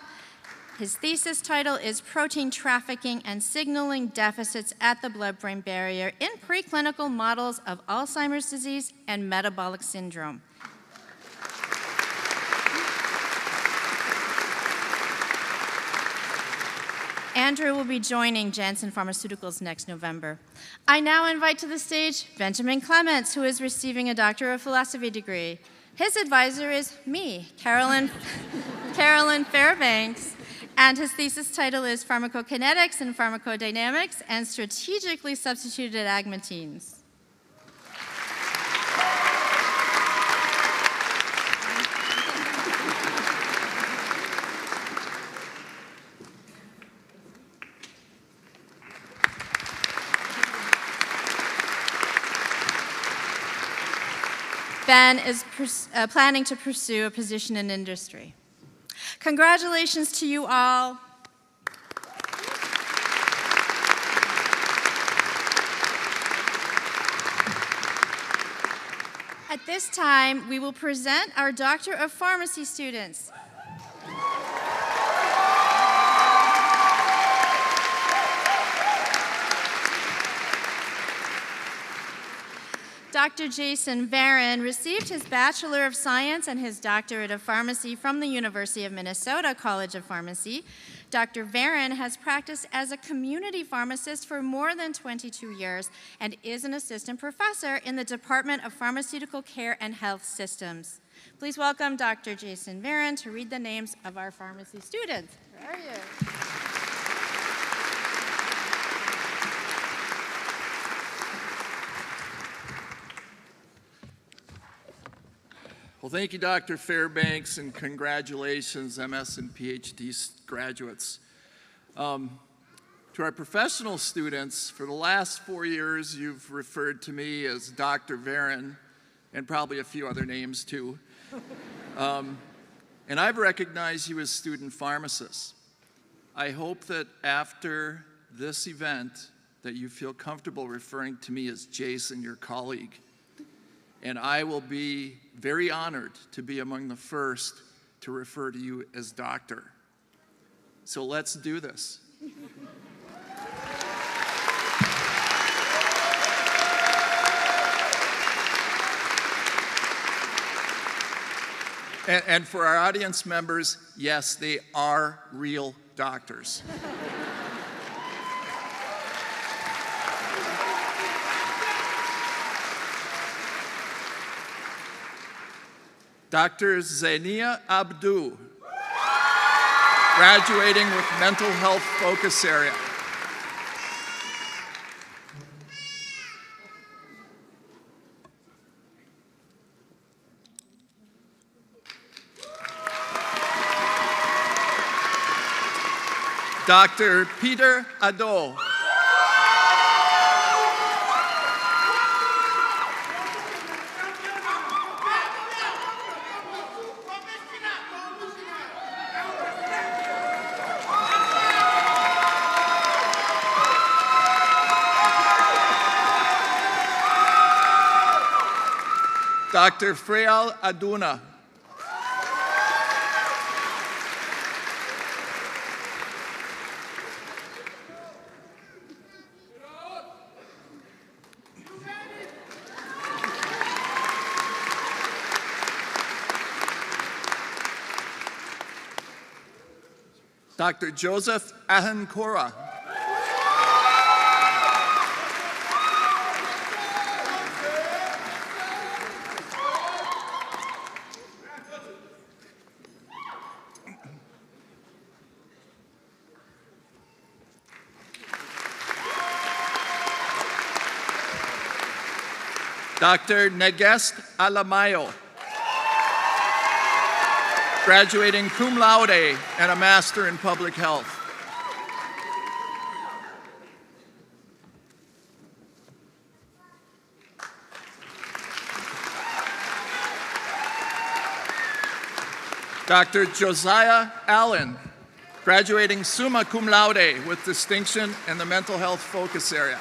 Speaker 8: His thesis title is Protein Trafficking and Signaling Deficits at the Blood-Brain Barrier in Preclinical Models of Alzheimer's Disease and Metabolic Syndrome. Andrew will be joining Janssen Pharmaceuticals next November. I now invite to the stage Benjamin Clements, who is receiving a Doctor of Philosophy degree. His advisor is me, Carolyn Fairbanks, and his thesis title is Pharmacokinetics and Pharmacodynamics and Strategically Substituted Agmatines. Ben is planning to pursue a position in industry. Congratulations to you all. this time, we will present our Doctor of Pharmacy students. Dr. Jason Varon received his Bachelor of Science and his Doctorate of Pharmacy from the University of Minnesota College of Pharmacy. Dr. Varon has practiced as a community pharmacist for more than 22 years and is an assistant professor in the Department of Pharmaceutical Care and Health Systems. Please welcome Dr. Jason Varon to read the names of our pharmacy students. Where are you?
Speaker 9: Well, thank you, Dr. Fairbanks, and congratulations, MS and PhD graduates. To our professional students, for the last 4 years, you've referred to me as Dr. Varon, and probably a few other names too. And I've recognized you as student pharmacists. I hope that after this event, that you feel comfortable referring to me as Jason, your colleague. And I will be very honored to be among the first to refer to you as doctor. So let's do this. And for our audience members, yes, they are real doctors. Dr. Zania Abdu, graduating with mental health focus area. Dr. Peter Ado. Dr. Freyal Aduna. Dr. Joseph Ahankora. Dr. Negest Alamayo, graduating cum laude and a Master in Public Health. Dr. Josiah Allen, graduating summa cum laude with distinction in the mental health focus area.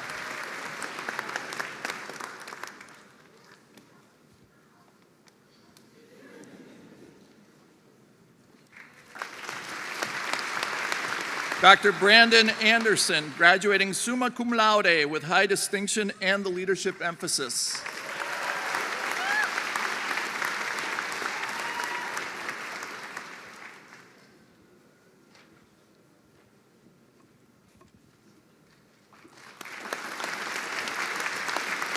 Speaker 9: Dr. Brandon Anderson, graduating summa cum laude with high distinction and the leadership emphasis.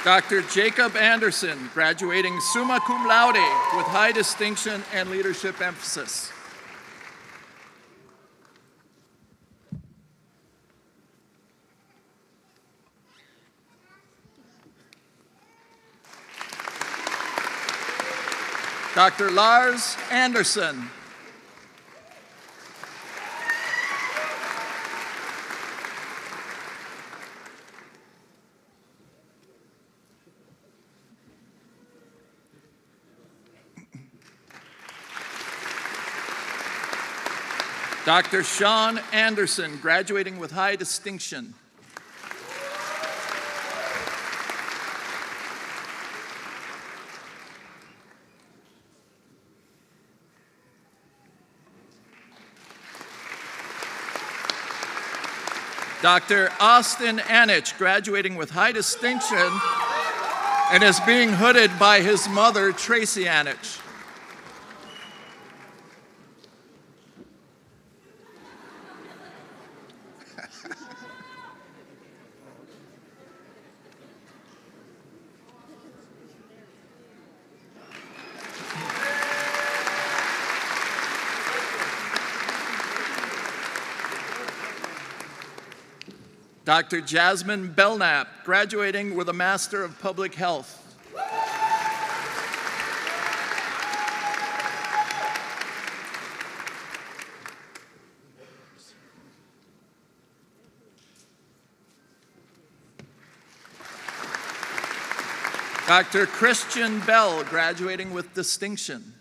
Speaker 9: Dr. Jacob Anderson, graduating summa cum laude with high distinction and leadership emphasis. Dr. Lars Anderson. Dr. Sean Anderson, graduating with high distinction. Dr. Austin Anich, graduating with high distinction and is being hooded by his mother, Tracy Anich. Dr. Jasmine Belknap, graduating with a Master of Public Health. Dr. Christian Bell, graduating with distinction.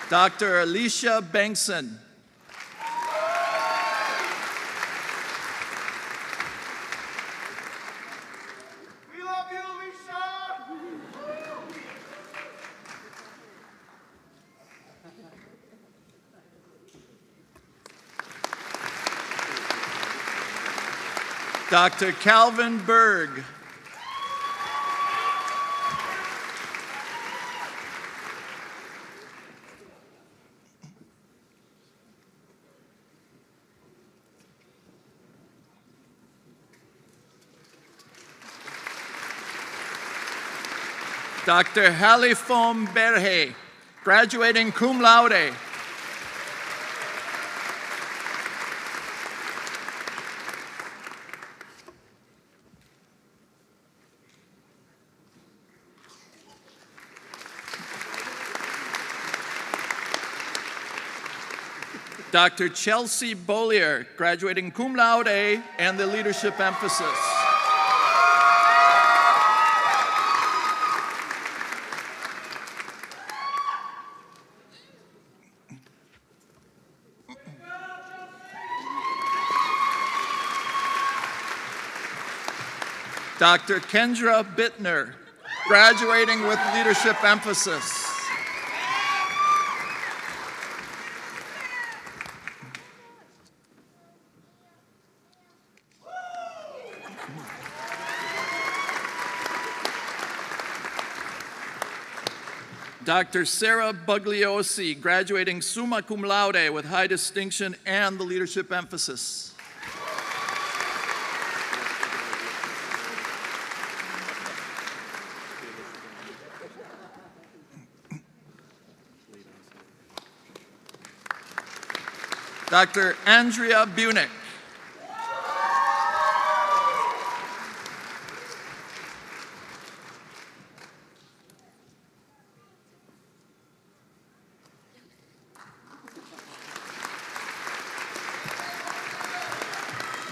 Speaker 9: Dr. Alicia Bengtson.
Speaker 10: We love you, Alicia!
Speaker 9: Dr. Calvin Berg. Dr. Halifom Berhe, graduating cum laude. Dr. Chelsea Bollier, graduating cum laude and the leadership emphasis. Dr. Kendra Bittner, graduating with leadership emphasis. Dr. Sarah Bugliosi, graduating summa cum laude with high distinction and the leadership emphasis. Dr. Andrea Bunick.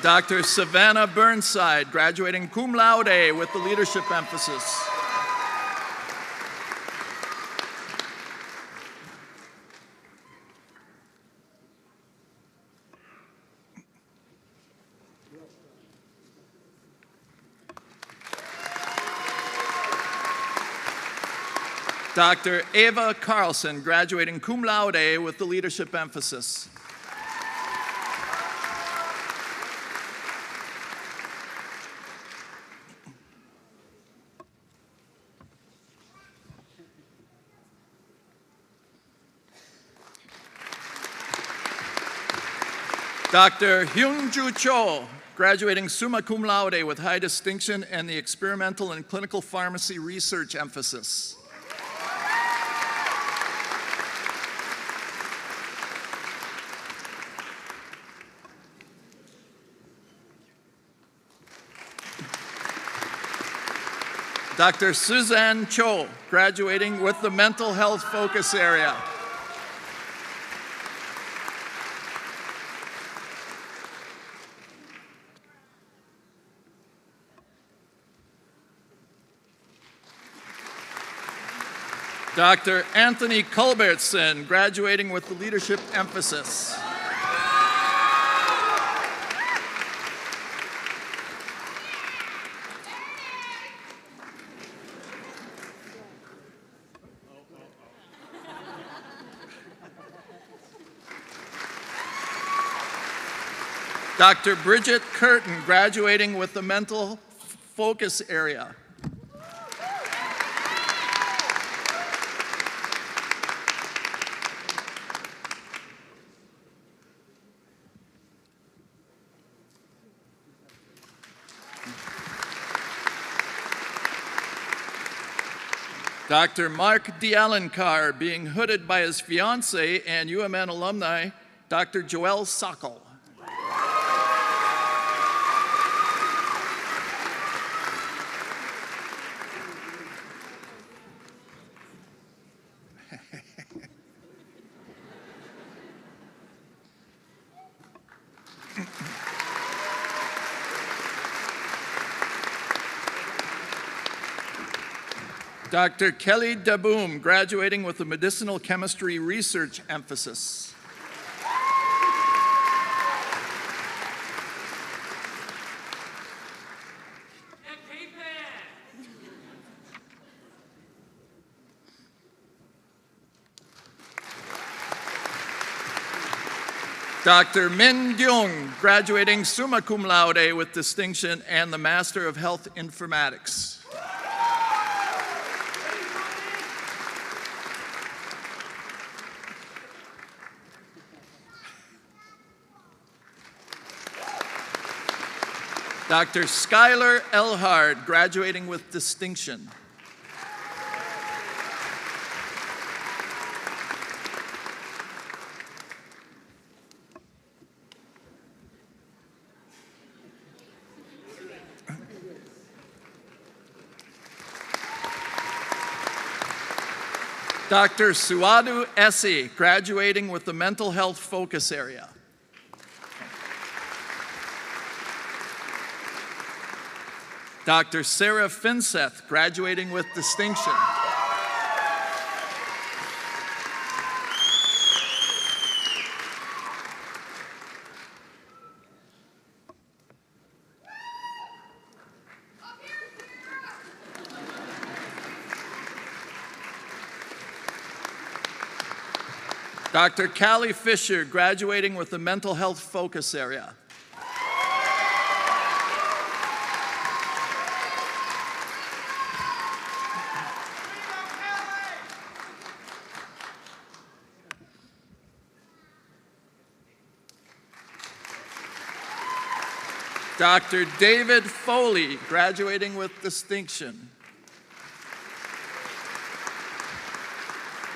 Speaker 9: Dr. Savannah Burnside, graduating cum laude with the leadership emphasis. Dr. Ava Carlson, graduating cum laude with the leadership emphasis. Dr. Hyunju Cho, graduating summa cum laude with high distinction and the experimental and clinical pharmacy research emphasis. Dr. Suzanne Cho, graduating with the mental health focus area. Dr. Anthony Culbertson, graduating with the leadership emphasis. Dr. Bridget Curtin, graduating with the mental focus area. Dr. Mark D'Alenkar, being hooded by his fiancée and UMN alumni, Dr. Joelle Sokol. Dr. Kelly Daboom, graduating with a medicinal chemistry research emphasis. Dr. Min Dyung, graduating summa cum laude with distinction and the Master of Health Informatics. Dr. Skylar Elhard, graduating with distinction. Dr. Suadu Essi, graduating with the mental health focus area. Dr. Sarah Finseth, graduating with distinction. Dr. Callie Fisher, graduating with the mental health focus area. Dr. David Foley, graduating with distinction.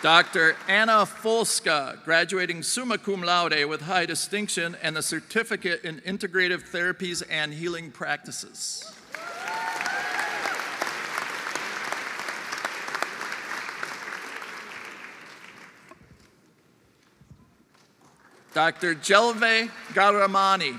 Speaker 9: Dr. Anna Folska, graduating summa cum laude with high distinction and the certificate in integrative therapies and healing practices. Dr. Jelve Garamani.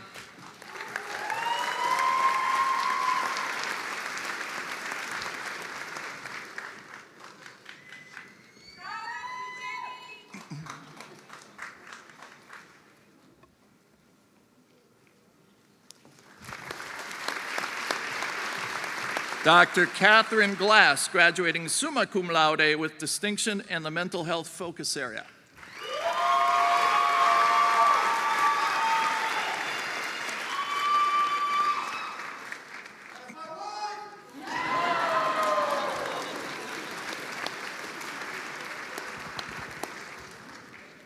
Speaker 9: Dr. Catherine Glass, graduating summa cum laude with distinction and the mental health focus area.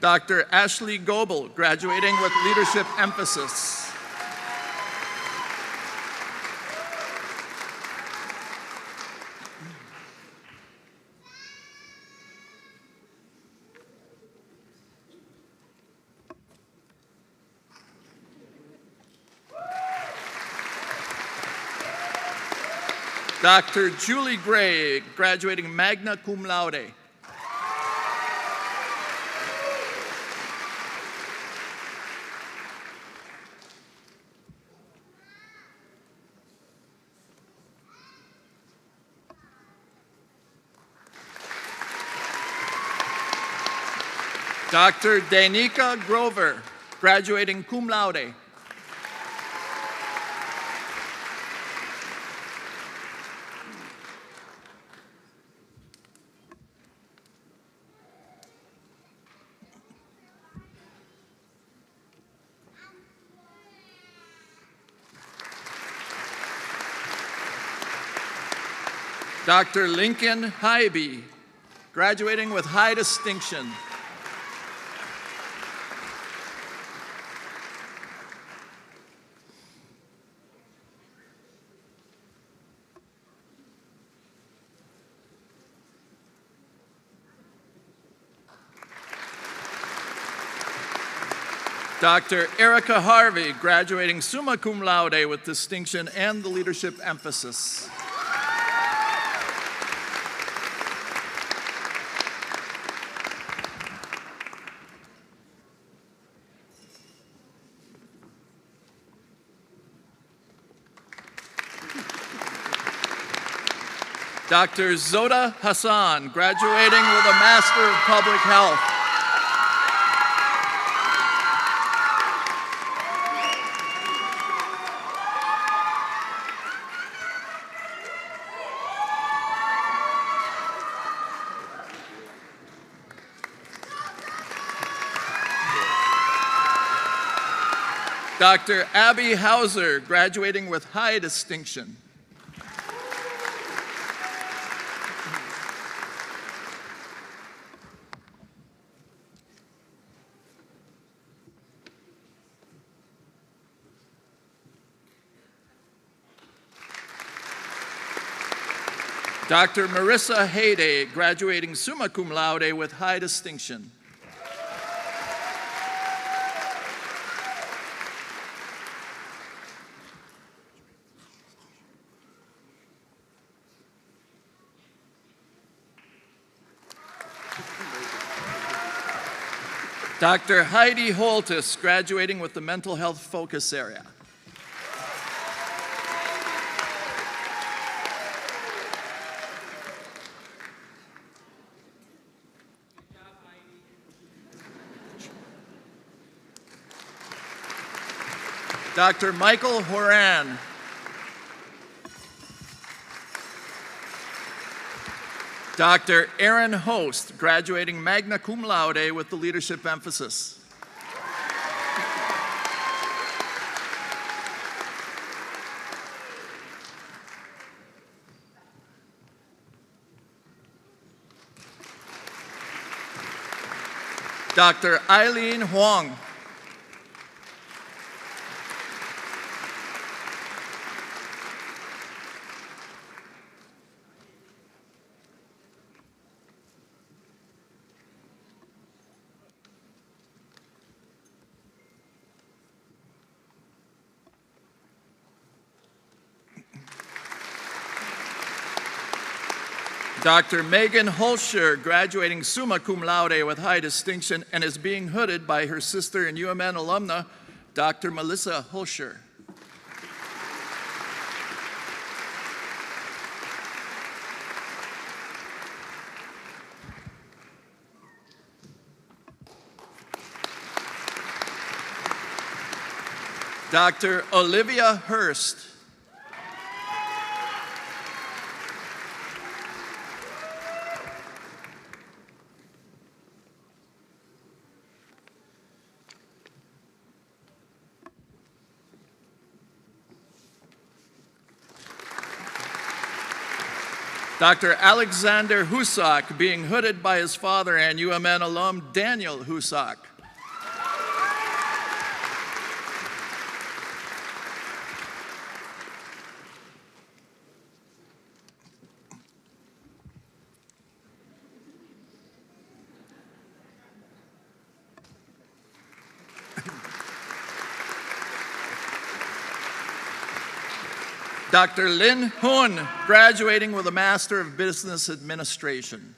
Speaker 9: Dr. Ashley Goebel, graduating with leadership emphasis. Dr. Julie Gray, graduating magna cum laude. Dr. Danica Grover, graduating cum laude. Dr. Lincoln Hybe, graduating with high distinction. Dr. Erica Harvey, graduating summa cum laude with distinction and the leadership emphasis. Dr. Zoda Hassan, graduating with a Master of Public Health. Dr. Abby Hauser, graduating with high distinction. Dr. Marissa Hayday, graduating summa cum laude with high distinction. Dr. Heidi Holtis, graduating with the mental health focus area. Dr. Michael Horan. Dr. Aaron Host, graduating magna cum laude with the leadership emphasis. Dr. Eileen Huang. Dr. Megan Holscher, graduating summa cum laude with high distinction and is being hooded by her sister and UMN alumna, Dr. Melissa Holscher. Dr. Olivia Hurst. Dr. Alexander Husak, being hooded by his father and UMN alum Daniel Husak. Dr. Lin Hun, graduating with a Master of Business Administration.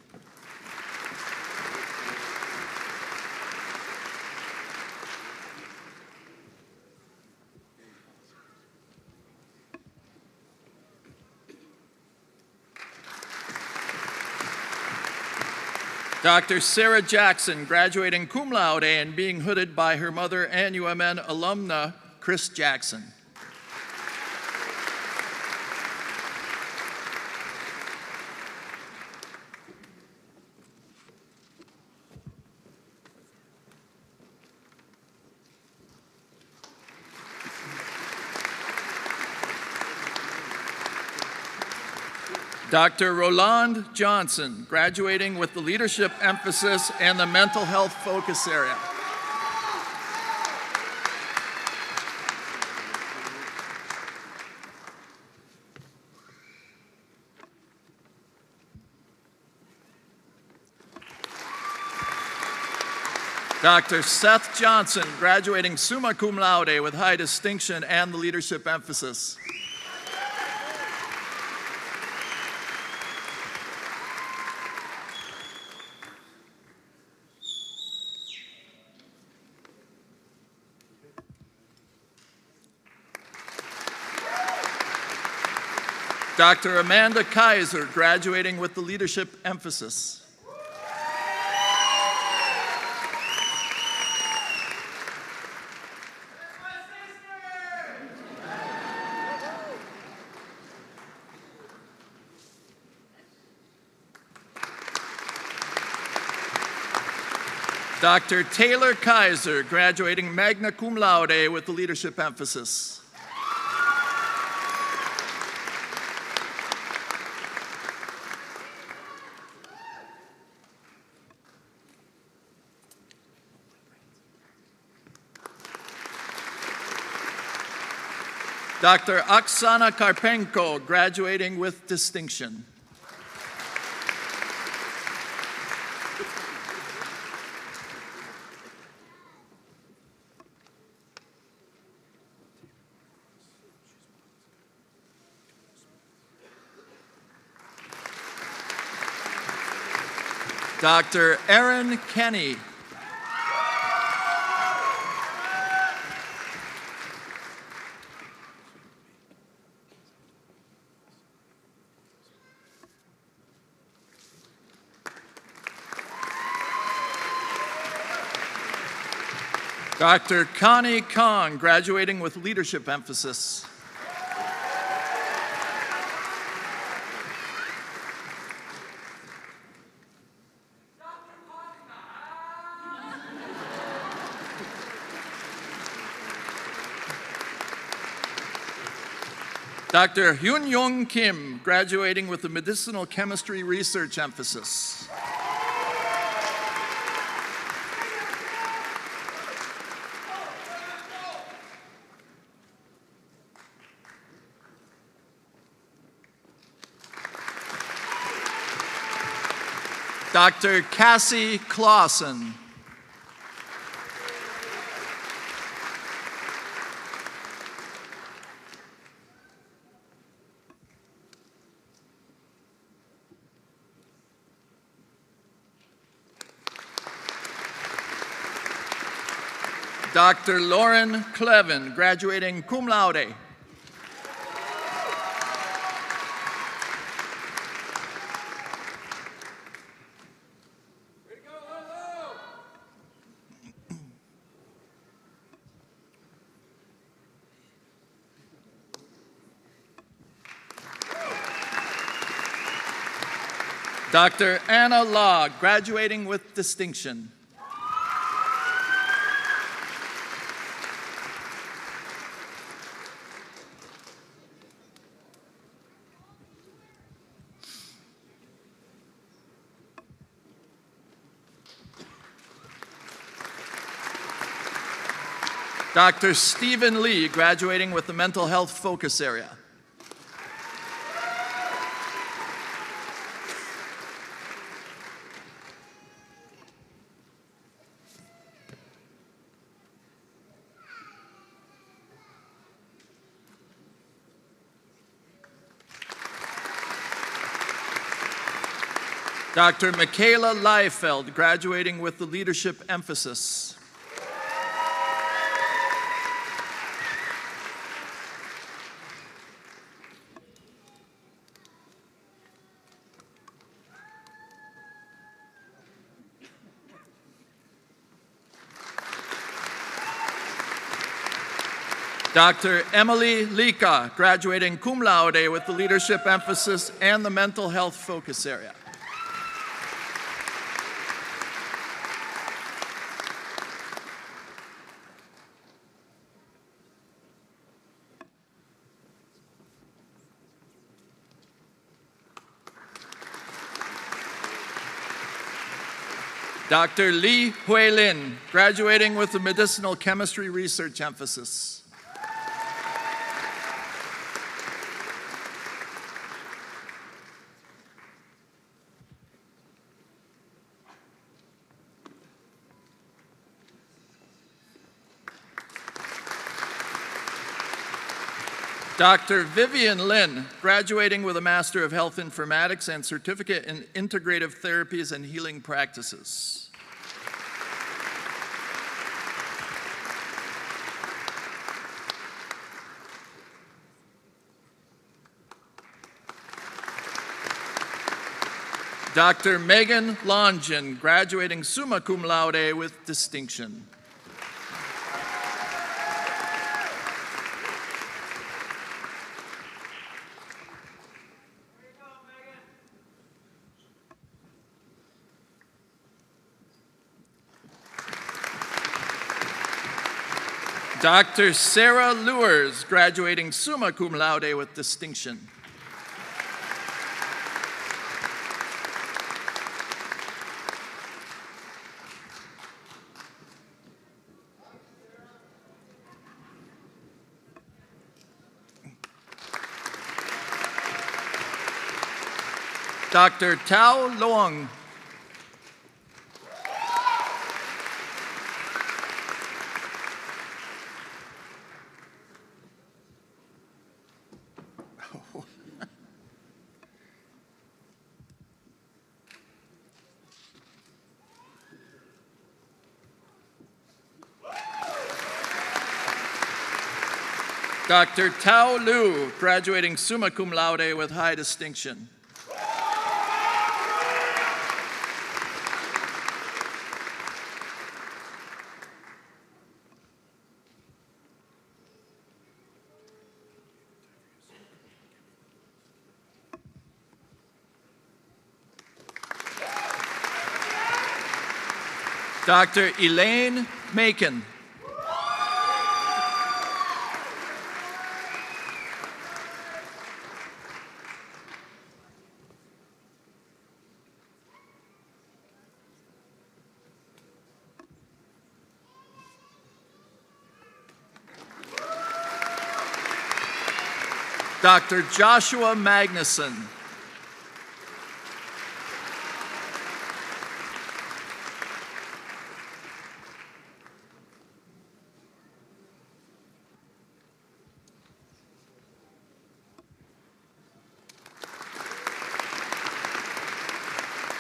Speaker 9: Dr. Sarah Jackson, graduating cum laude and being hooded by her mother and UMN alumna, Chris Jackson. Dr. Roland Johnson, graduating with the leadership emphasis and the mental health focus area. Dr. Seth Johnson, graduating summa cum laude with high distinction and the leadership emphasis. Dr. Amanda Kaiser, graduating with the leadership emphasis. Dr. Taylor Kaiser, graduating magna cum laude with the leadership emphasis. Dr. Oksana Karpenko, graduating with distinction. Dr. Erin Kenny. Dr. Connie Kong, graduating with leadership emphasis. Dr. Hyun Young Kim, graduating with the medicinal chemistry research emphasis. Dr. Cassie Clausen. Dr. Lauren Clevin, graduating cum laude. Dr. Anna Law, graduating with distinction. Dr. Stephen Lee, graduating with the mental health focus area. Dr. Michaela Liefeld, graduating with the leadership emphasis. Dr. Emily Lika, graduating cum laude with the leadership emphasis and the mental health focus area. Dr. Li Huilin, graduating with a medicinal chemistry research emphasis. Dr. Vivian Lin, graduating with a Master of Health Informatics and Certificate in Integrative Therapies and Healing Practices. Dr. Megan Longin, graduating summa cum laude with distinction. Dr. Sarah Lewers, graduating summa cum laude with distinction. Dr. Tao Loong. Dr. Tao Lu, graduating summa cum laude with high distinction. Dr. Elaine Macon. Dr. Joshua Magnuson.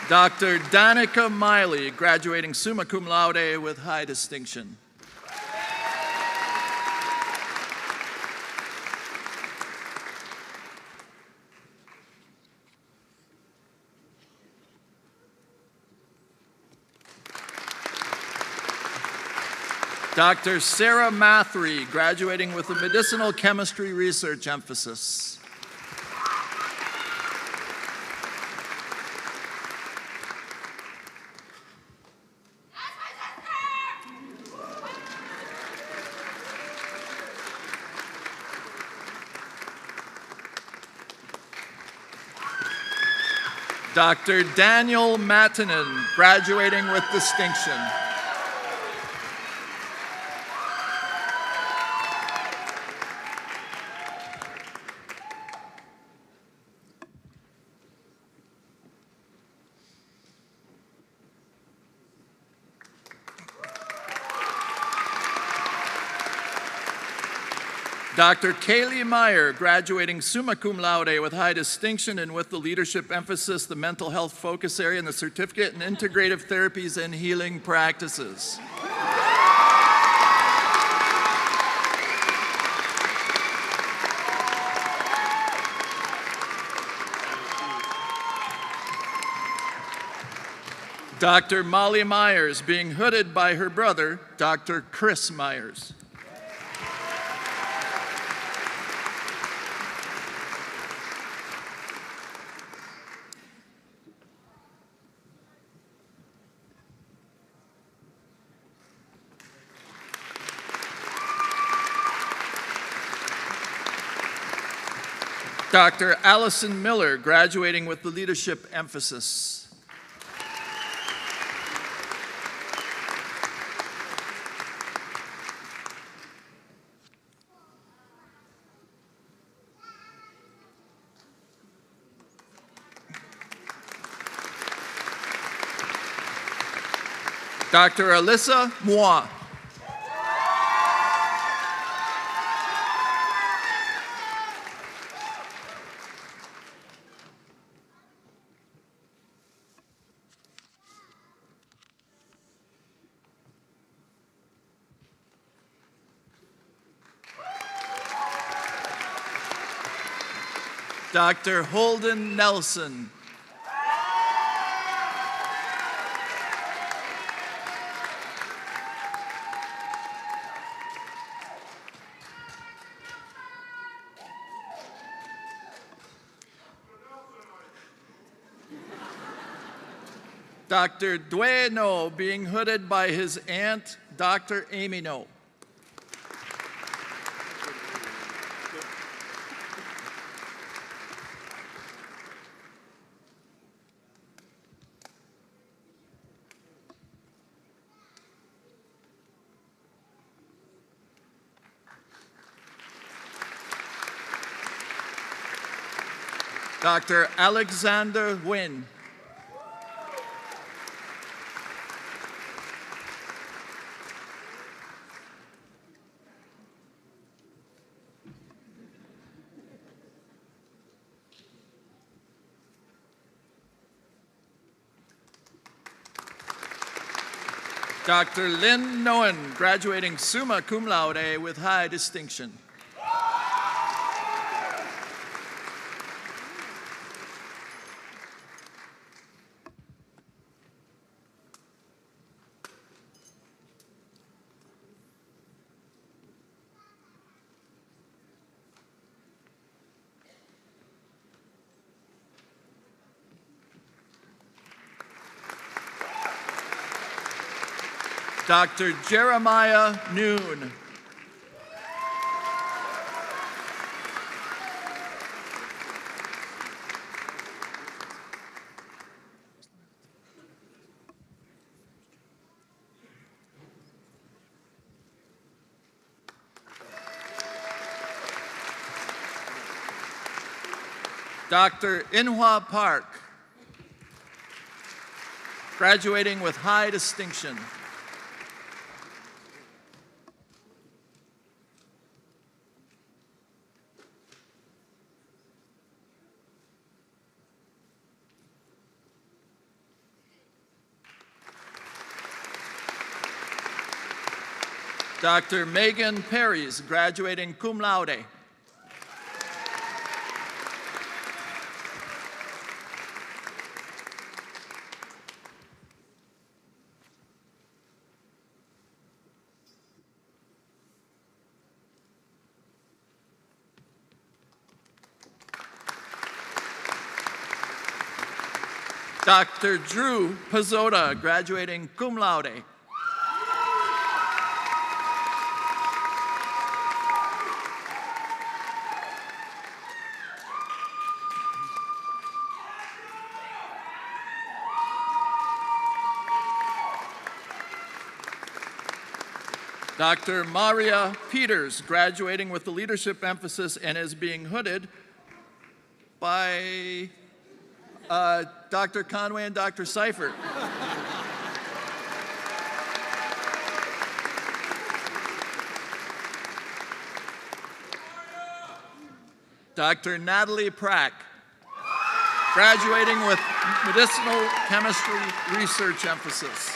Speaker 9: Dr. Danica Miley, graduating summa cum laude with high distinction. Dr. Sarah Mathry, graduating with a medicinal chemistry research emphasis. Dr. Daniel Matanen, graduating with distinction. Dr. Kaylee Meyer, graduating summa cum laude with high distinction and with the leadership emphasis, the mental health focus area, and the certificate in integrative therapies and healing practices. Dr. Molly Myers, being hooded by her brother, Dr. Chris Myers. Dr. Allison Miller, graduating with the leadership emphasis. Dr. Alyssa Moi. Dr. Holden Nelson. Dr. Dwayne No, being hooded by his aunt, Dr. Amy No. Dr. Alexander Wynn. Dr. Lynn Noen, graduating summa cum laude with high distinction. Dr. Jeremiah Noon. Dr. Inhwa Park, graduating with high distinction. Dr. Megan Perrys, graduating cum laude. Dr. Drew Pizzotta, graduating cum laude. Dr. Maria Peters, graduating with the leadership emphasis and is being hooded by Dr. Conway and Dr. Seifert. Dr. Natalie Prack, graduating with medicinal chemistry research emphasis.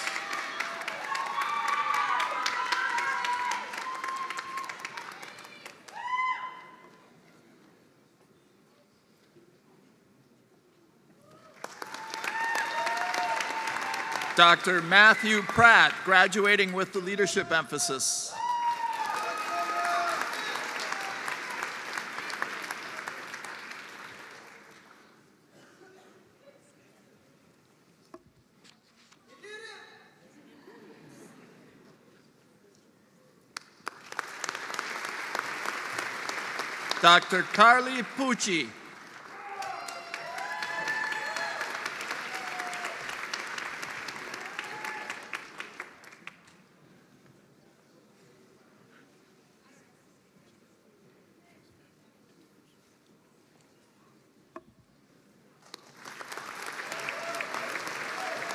Speaker 9: Dr. Matthew Pratt, graduating with the leadership emphasis. Dr. Carly Pucci.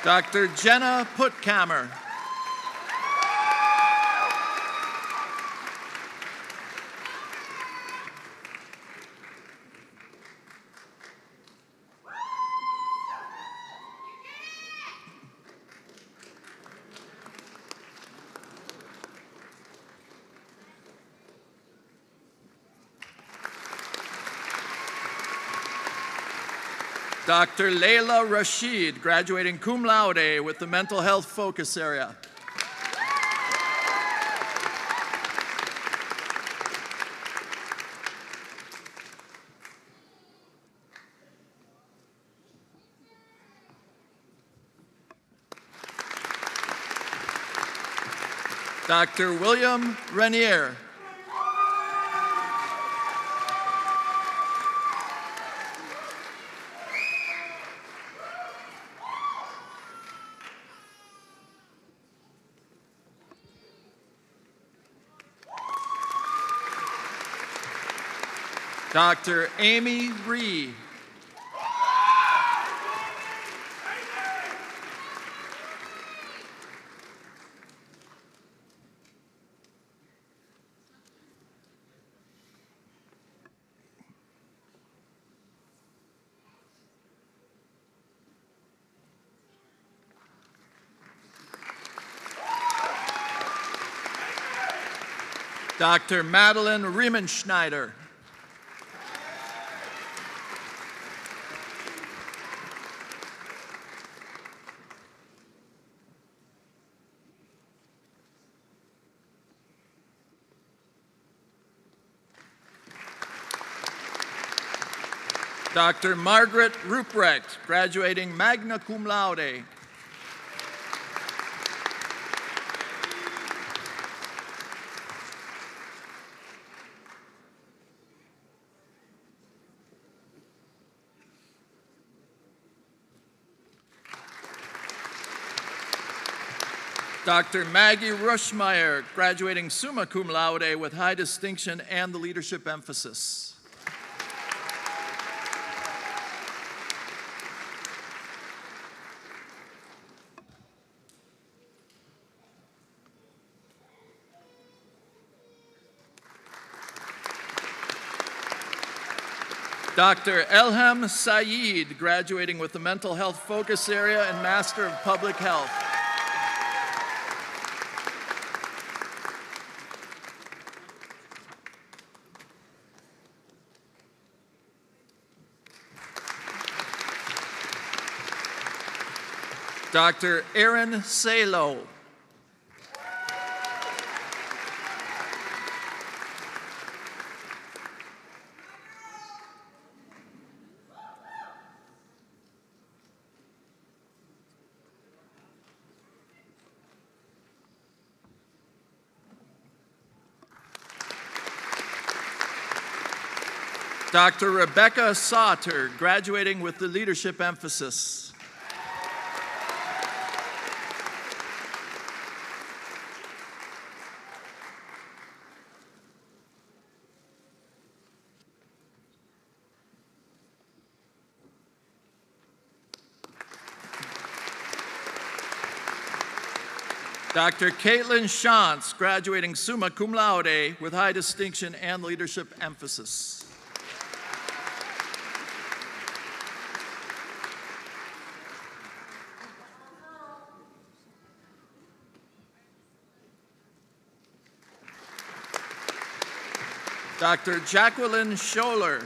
Speaker 9: Dr. Jenna Puttkammer. Dr. Layla Rashid, graduating cum laude with the mental health focus area. Dr. William Renier. Dr. Amy Ree. Dr. Madeline Riemenschneider. Dr. Margaret Ruprecht, graduating magna cum laude. Dr. Maggie Rushmeyer, graduating summa cum laude with high distinction and the leadership emphasis. Dr. Elham Saeed, graduating with the mental health focus area and Master of Public Health. Dr. Aaron Salo. Dr. Rebecca Sauter, graduating with the leadership emphasis. Dr. Caitlin Shantz, graduating summa cum laude with high distinction and leadership emphasis. Dr. Jacqueline Scholler.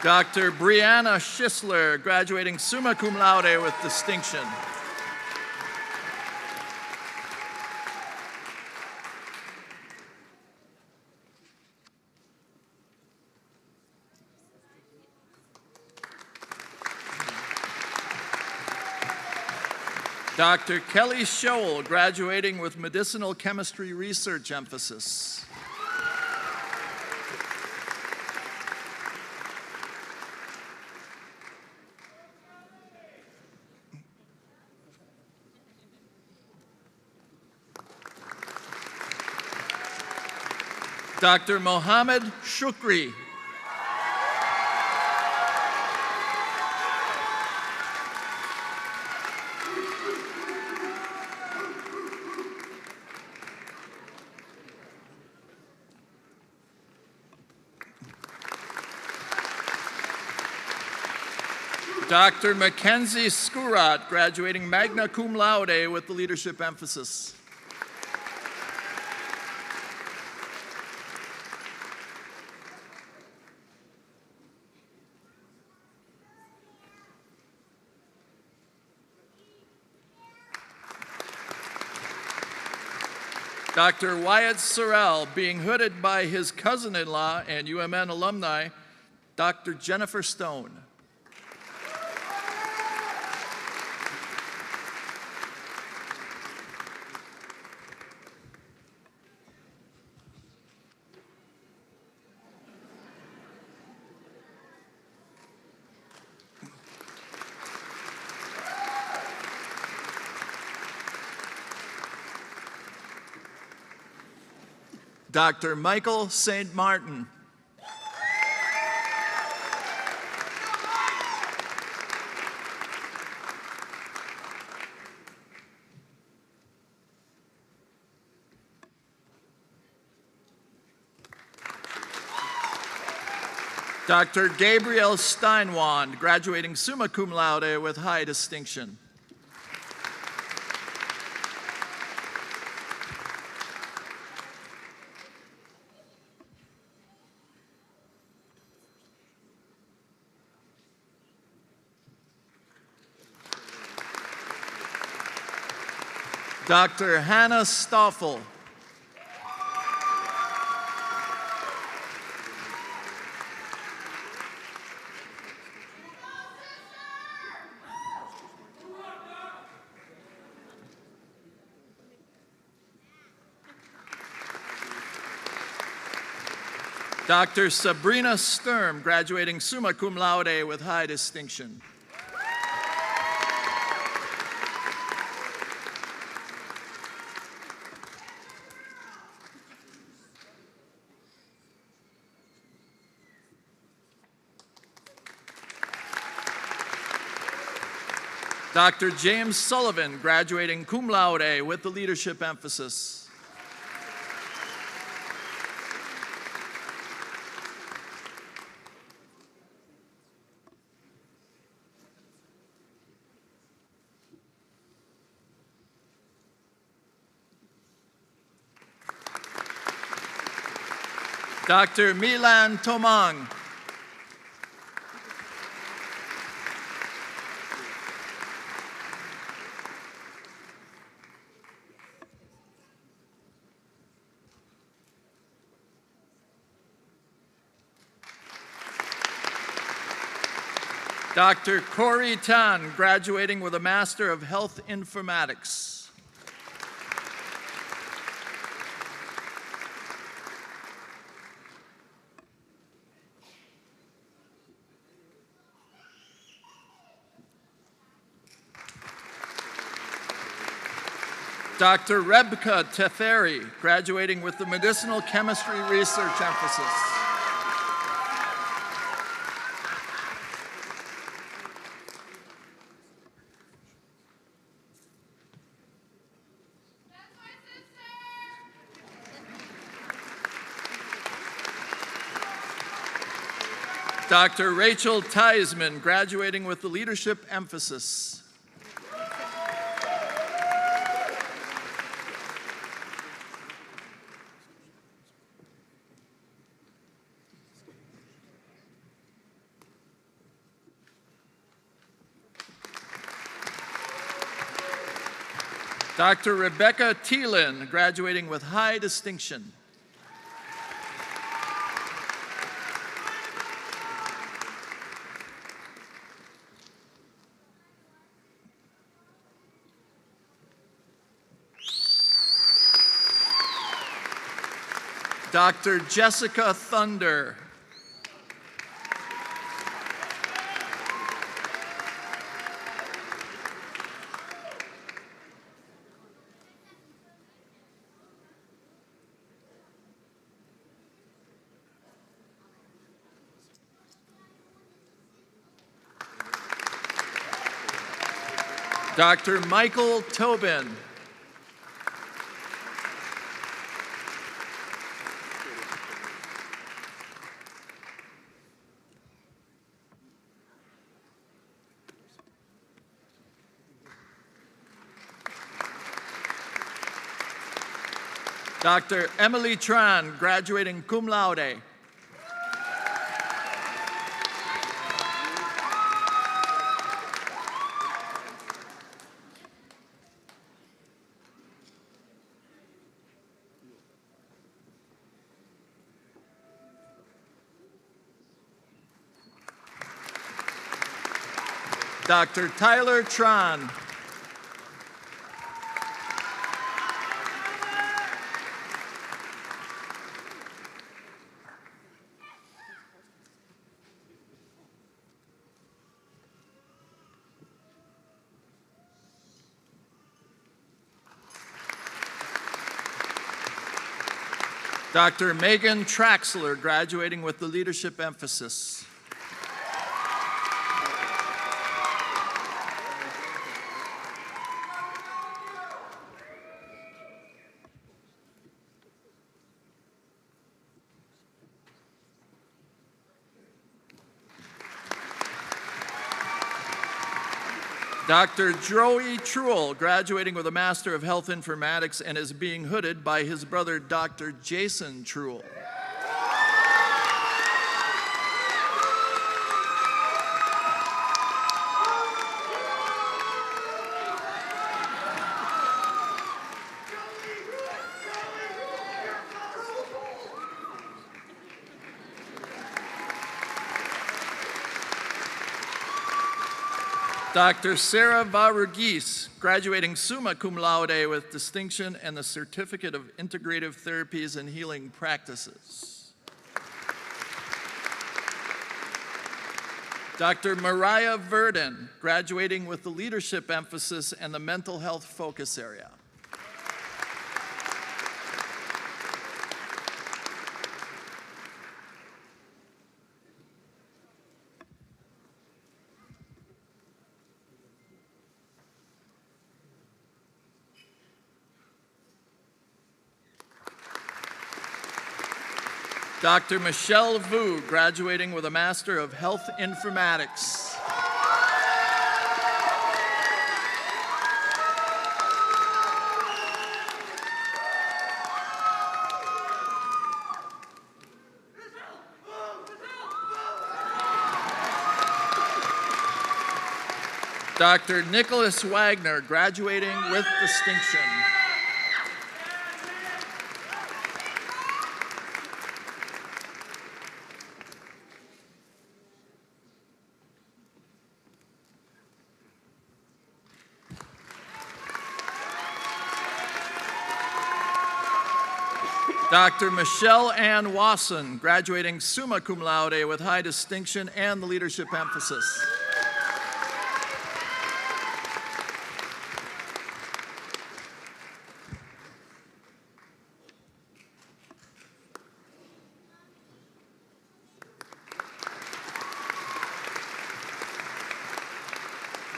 Speaker 9: Dr. Brianna Schisler, graduating summa cum laude with distinction. Dr. Kelly Scholl, graduating with medicinal chemistry research emphasis. Dr. Mohammed Shukri. Dr. Mackenzie Skurat, graduating magna cum laude with the leadership emphasis. Dr. Wyatt Sorrell, being hooded by his cousin-in-law and UMN alumni, Dr. Jennifer Stone. Dr. Michael St. Martin. Dr. Gabriel Steinwand, graduating summa cum laude with high distinction. Dr. Hannah Stoffel. Dr. Sabrina Sturm, graduating summa cum laude with high distinction. Dr. James Sullivan, graduating cum laude with the leadership emphasis. Dr. Milan Tomang. Dr. Corey Tan, graduating with a Master of Health Informatics. Dr. Rebka Teferi, graduating with the Medicinal Chemistry Research emphasis. Dr. Rachel Theismann, graduating with the Leadership emphasis. Dr. Rebecca Thielen, graduating with high distinction. Dr. Jessica Thunder. Dr. Michael Tobin. Dr. Emily Tran, graduating cum laude. Dr. Tyler Tran. Dr. Megan Traxler, graduating with the leadership emphasis. Dr. Joey Truel, graduating with a Master of Health Informatics and is being hooded by his brother, Dr. Jason Truel. Dr. Sarah Varugis, graduating summa cum laude with distinction and the Certificate of Integrative Therapies and Healing Practices. Dr. Mariah Verdon, graduating with the leadership emphasis and the mental health focus area. Dr. Michelle Vu, graduating with a Master of Health Informatics. Dr. Nicholas Wagner, graduating with distinction. Dr. Michelle Ann Wasson, graduating summa cum laude with high distinction and the leadership emphasis.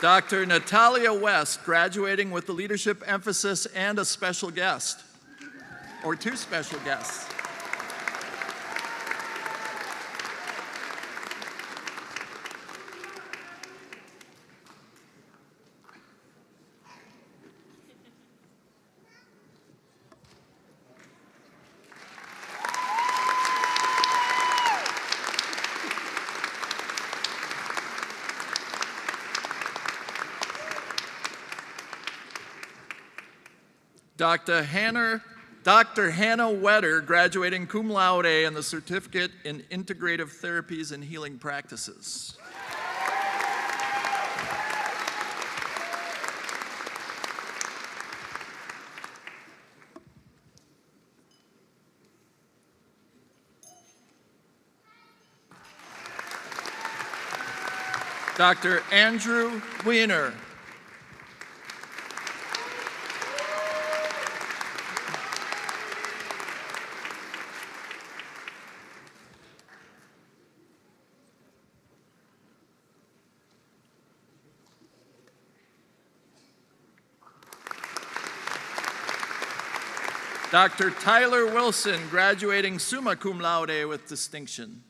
Speaker 9: Dr. Natalia West, graduating with the leadership emphasis and a special guest, or two special guests. Dr. Hannah Wetter, graduating cum laude and the Certificate in Integrative Therapies and Healing Practices. Dr. Andrew Wiener. Dr. Tyler Wilson, graduating summa cum laude with distinction.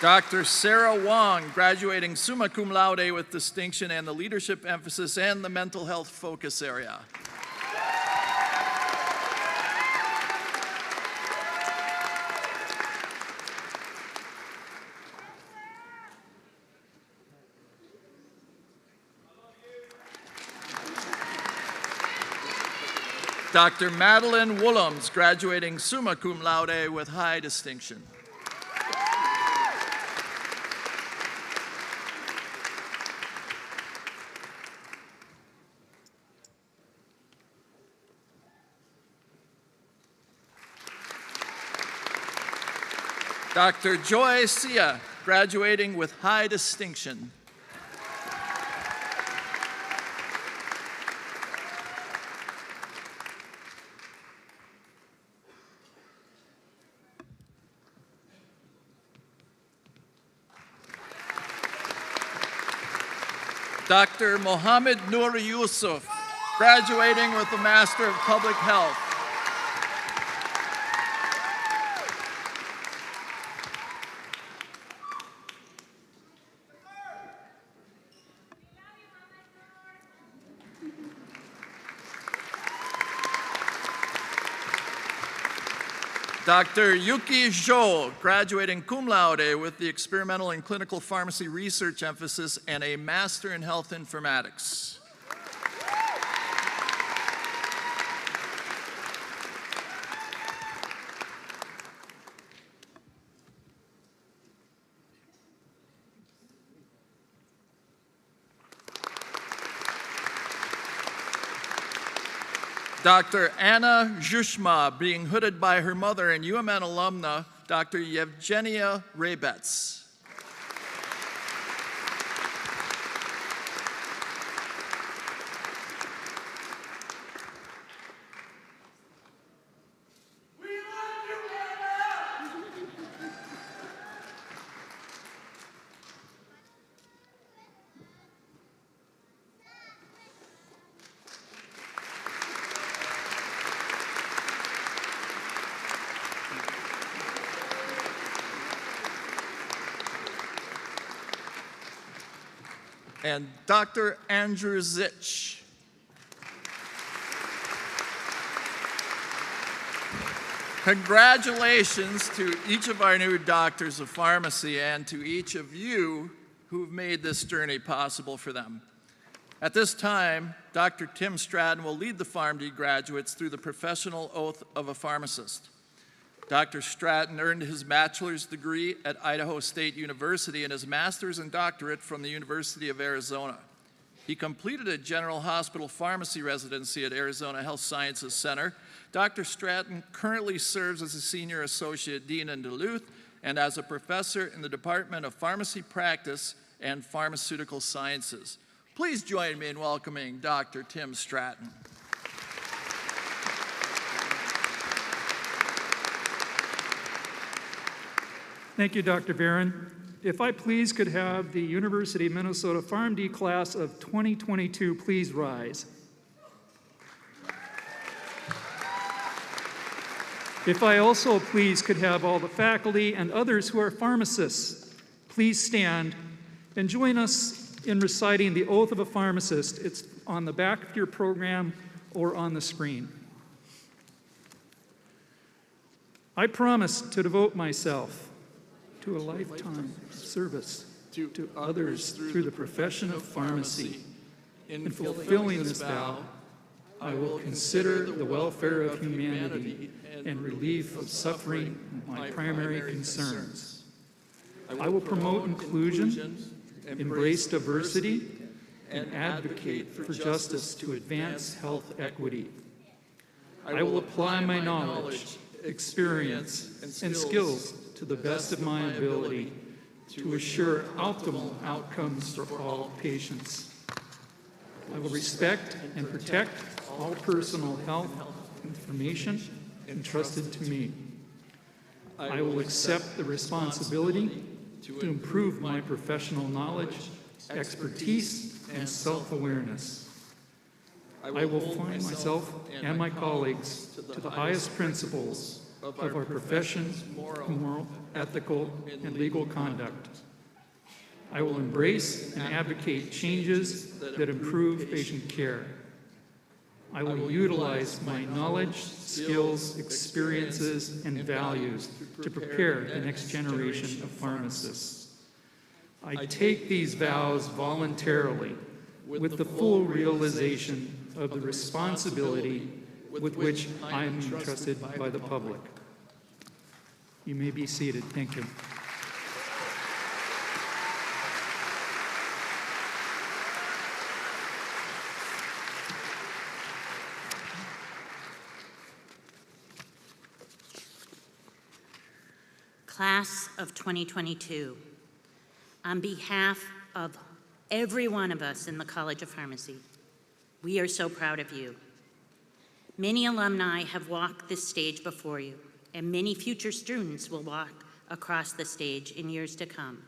Speaker 9: Dr. Sarah Wong, graduating summa cum laude with distinction and the leadership emphasis and the mental health focus area. Dr. Madeline Woolums, graduating summa cum laude with high distinction. Dr. Joy Sia, graduating with high distinction. Dr. Mohammed Nur Yusuf, graduating with the Master of Public Health. Dr. Yuki Zhou, graduating cum laude with the Experimental and Clinical Pharmacy Research emphasis and a Master in Health Informatics. Dr. Anna Zhushma, being hooded by her mother and UMN alumna, Dr. Yevgenia Raybets. And Dr. Andrew Zich. Congratulations to each of our new doctors of pharmacy and to each of you who've made this journey possible for them. At this time, Dr. Tim Stratton will lead the PharmD graduates through the professional oath of a pharmacist. Dr. Stratton earned his bachelor's degree at Idaho State University and his master's and doctorate from the University of Arizona. He completed a general hospital pharmacy residency at Arizona Health Sciences Center. Dr. Stratton currently serves as a senior associate dean in Duluth and as a professor in the Department of Pharmacy Practice and Pharmaceutical Sciences. Please join me in welcoming Dr. Tim Stratton.
Speaker 11: Thank you, Dr. Barron. If I please could have the University of Minnesota PharmD class of 2022 please rise. If I also please could have all the faculty and others who are pharmacists please stand and join us in reciting the oath of a pharmacist. It's on the back of your program or on the screen. I promise to devote myself to a lifetime of service to others through the profession of pharmacy. In fulfilling this vow, I will consider the welfare of humanity and relief of suffering my primary concerns. I will promote inclusion, embrace diversity, and advocate for justice to advance health equity. I will apply my knowledge, experience, and skills to the best of my ability to assure optimal outcomes for all patients. I will respect and protect all personal health information entrusted to me. I will accept the responsibility to improve my professional knowledge, expertise, and self-awareness. I will find myself and my colleagues to the highest principles of our profession's moral, ethical, and legal conduct. I will embrace and advocate changes that improve patient care. I will utilize my knowledge, skills, experiences, and values to prepare the next generation of pharmacists. I take these vows voluntarily with the full realization of the responsibility with which I am entrusted by the public. You may be seated. Thank you.
Speaker 1: Class of 2022, on behalf of every one of us in the College of Pharmacy, we are so proud of you. Many alumni have walked this stage before you, and many future students will walk across the stage in years to come.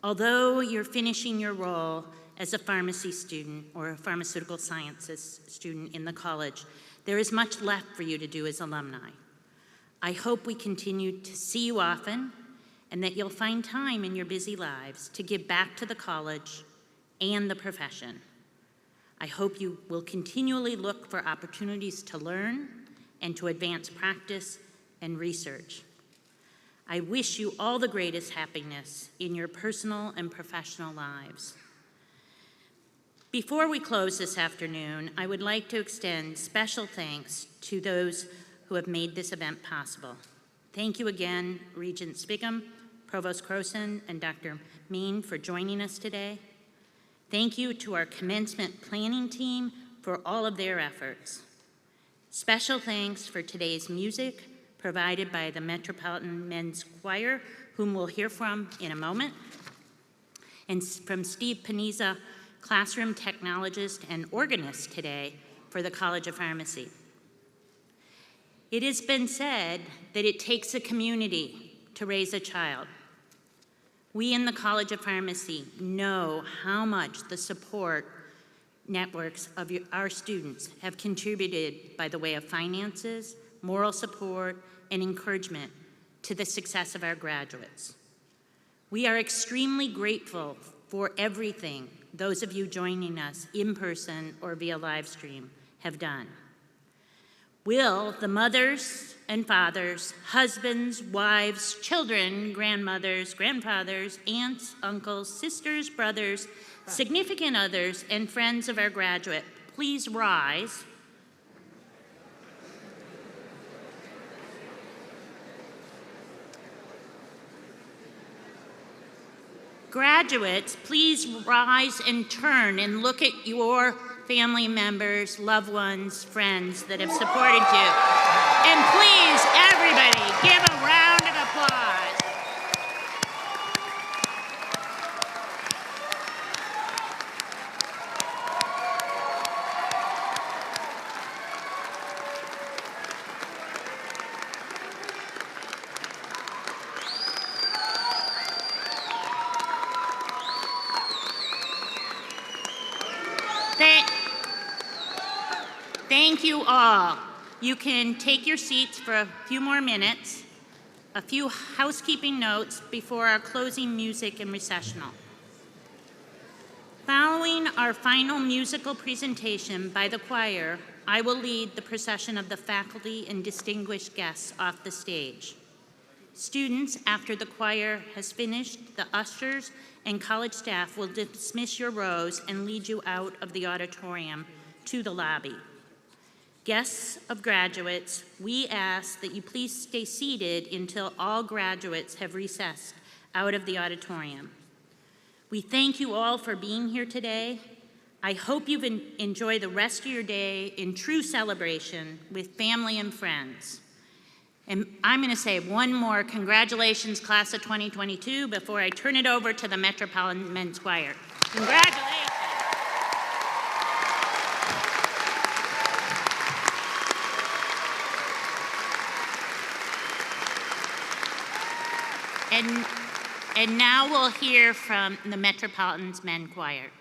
Speaker 1: Although you're finishing your role as a pharmacy student or a pharmaceutical sciences student in the college, there is much left for you to do as alumni. I hope we continue to see you often and that you'll find time in your busy lives to give back to the college and the profession. I hope you will continually look for opportunities to learn and to advance practice and research. I wish you all the greatest happiness in your personal and professional lives. Before we close this afternoon, I would like to extend special thanks to those who have made this event possible. Thank you again, Regent Spigum, Provost Croson, and Dr. Mean for joining us today. Thank you to our commencement planning team for all of their efforts. Special thanks for today's music provided by the Metropolitan Men's Choir, whom we'll hear from in a moment, and from Steve Paniza, classroom technologist and organist today for the College of Pharmacy. It has been said that it takes a community to raise a child. We in the College of Pharmacy know how much the support networks of our students have contributed by the way of finances, moral support, and encouragement to the success of our graduates. We are extremely grateful for everything those of you joining us in person or via live stream have done. Will the mothers and fathers, husbands, wives, children, grandmothers, grandfathers, aunts, uncles, sisters, brothers, significant others, and friends of our graduate please rise? Graduates, please rise and turn and look at your family members, loved ones, friends that have supported you. And please, everybody, give a round of applause. Thank you all. You can take your seats for a few more minutes. A few housekeeping notes before our closing music and recessional. Following our final musical presentation by the choir, I will lead the procession of the faculty and distinguished guests off the stage. Students, after the choir has finished, the ushers and college staff will dismiss your rows and lead you out of the auditorium to the lobby. Guests of graduates, we ask that you please stay seated until all graduates have recessed out of the auditorium. We thank you all for being here today. I hope you've enjoyed the rest of your day in true celebration with family and friends. And I'm going to say one more congratulations, class of 2022, before I turn it over to the Metropolitan Men's Choir. Congratulations. And now we'll hear from the Metropolitan's Men Choir.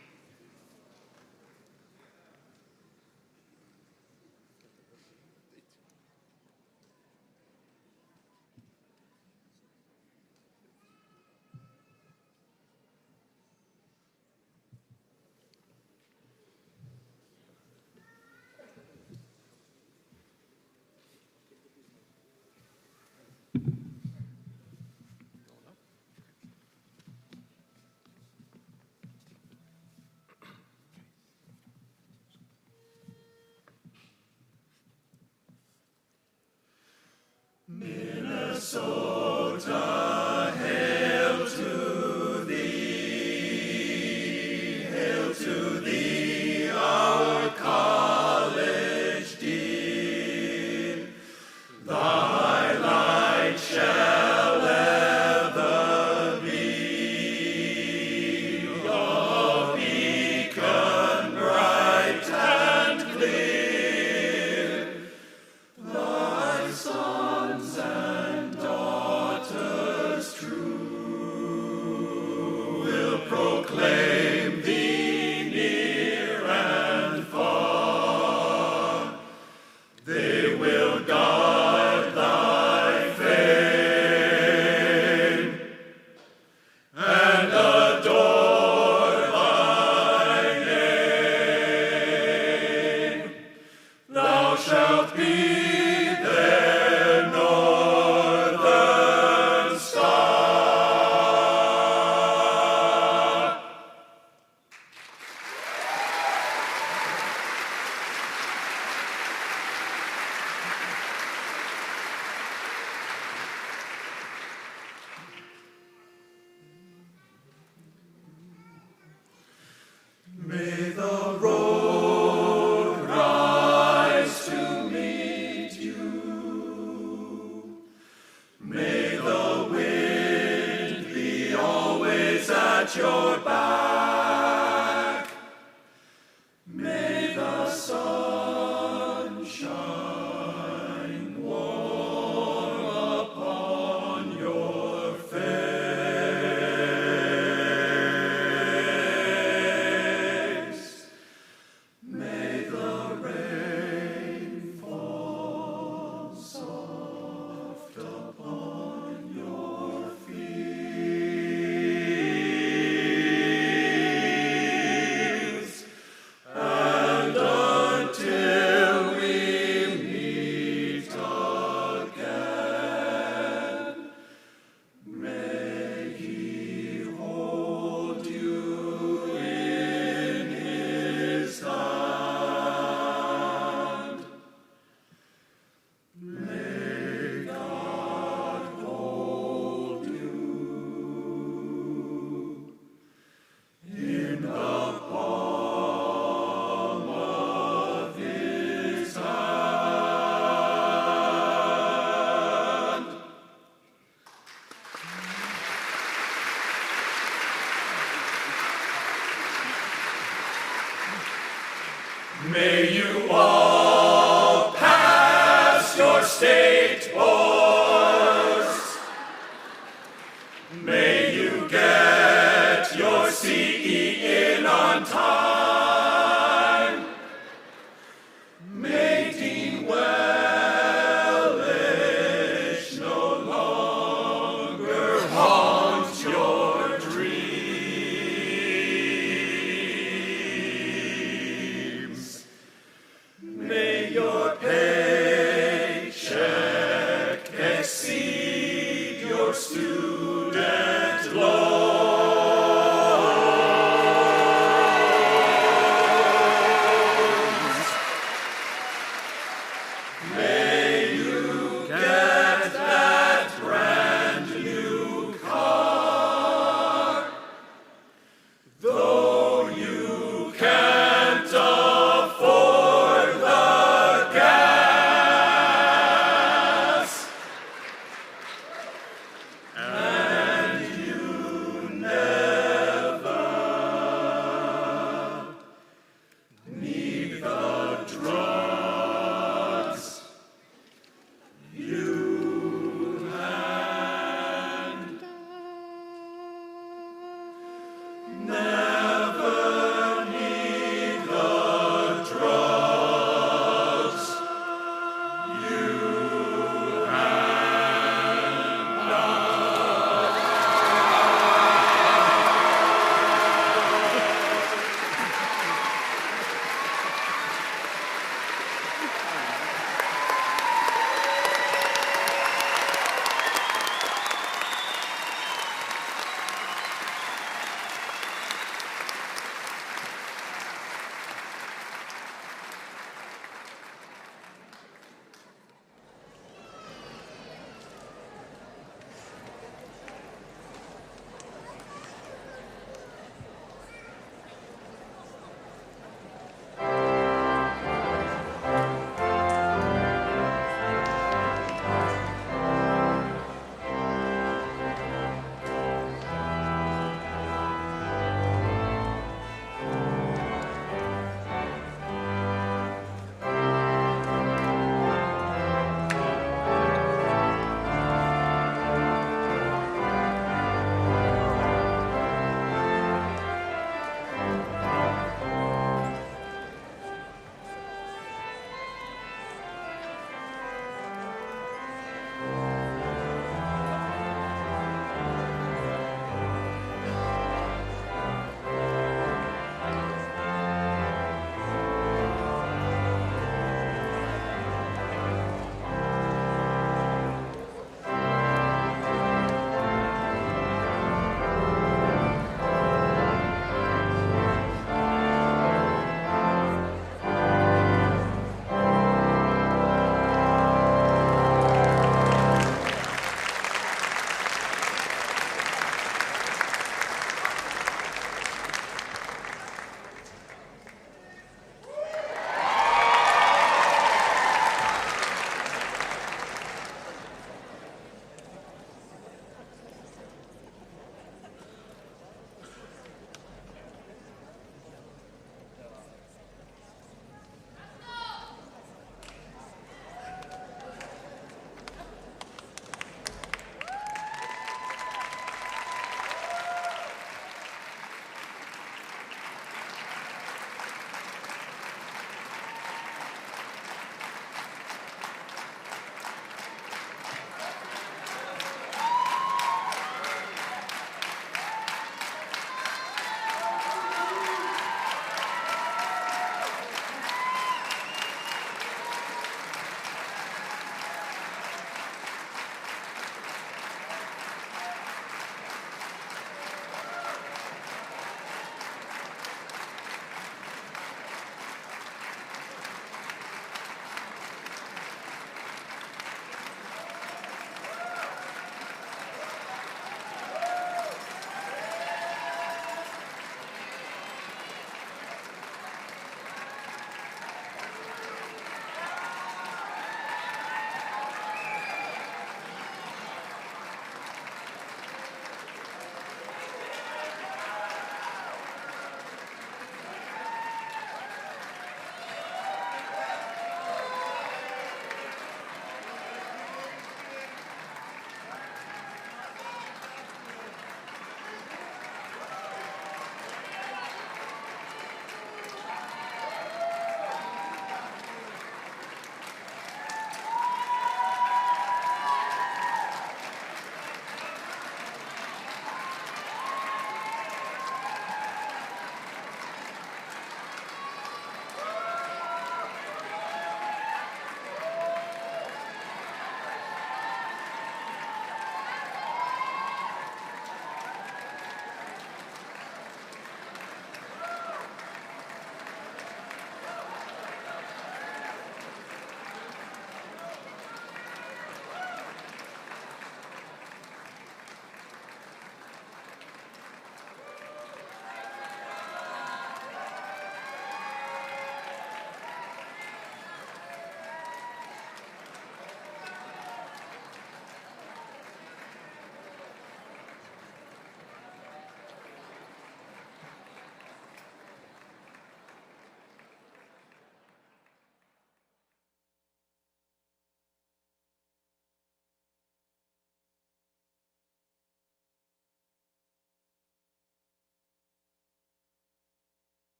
Speaker 10: May you all pass your state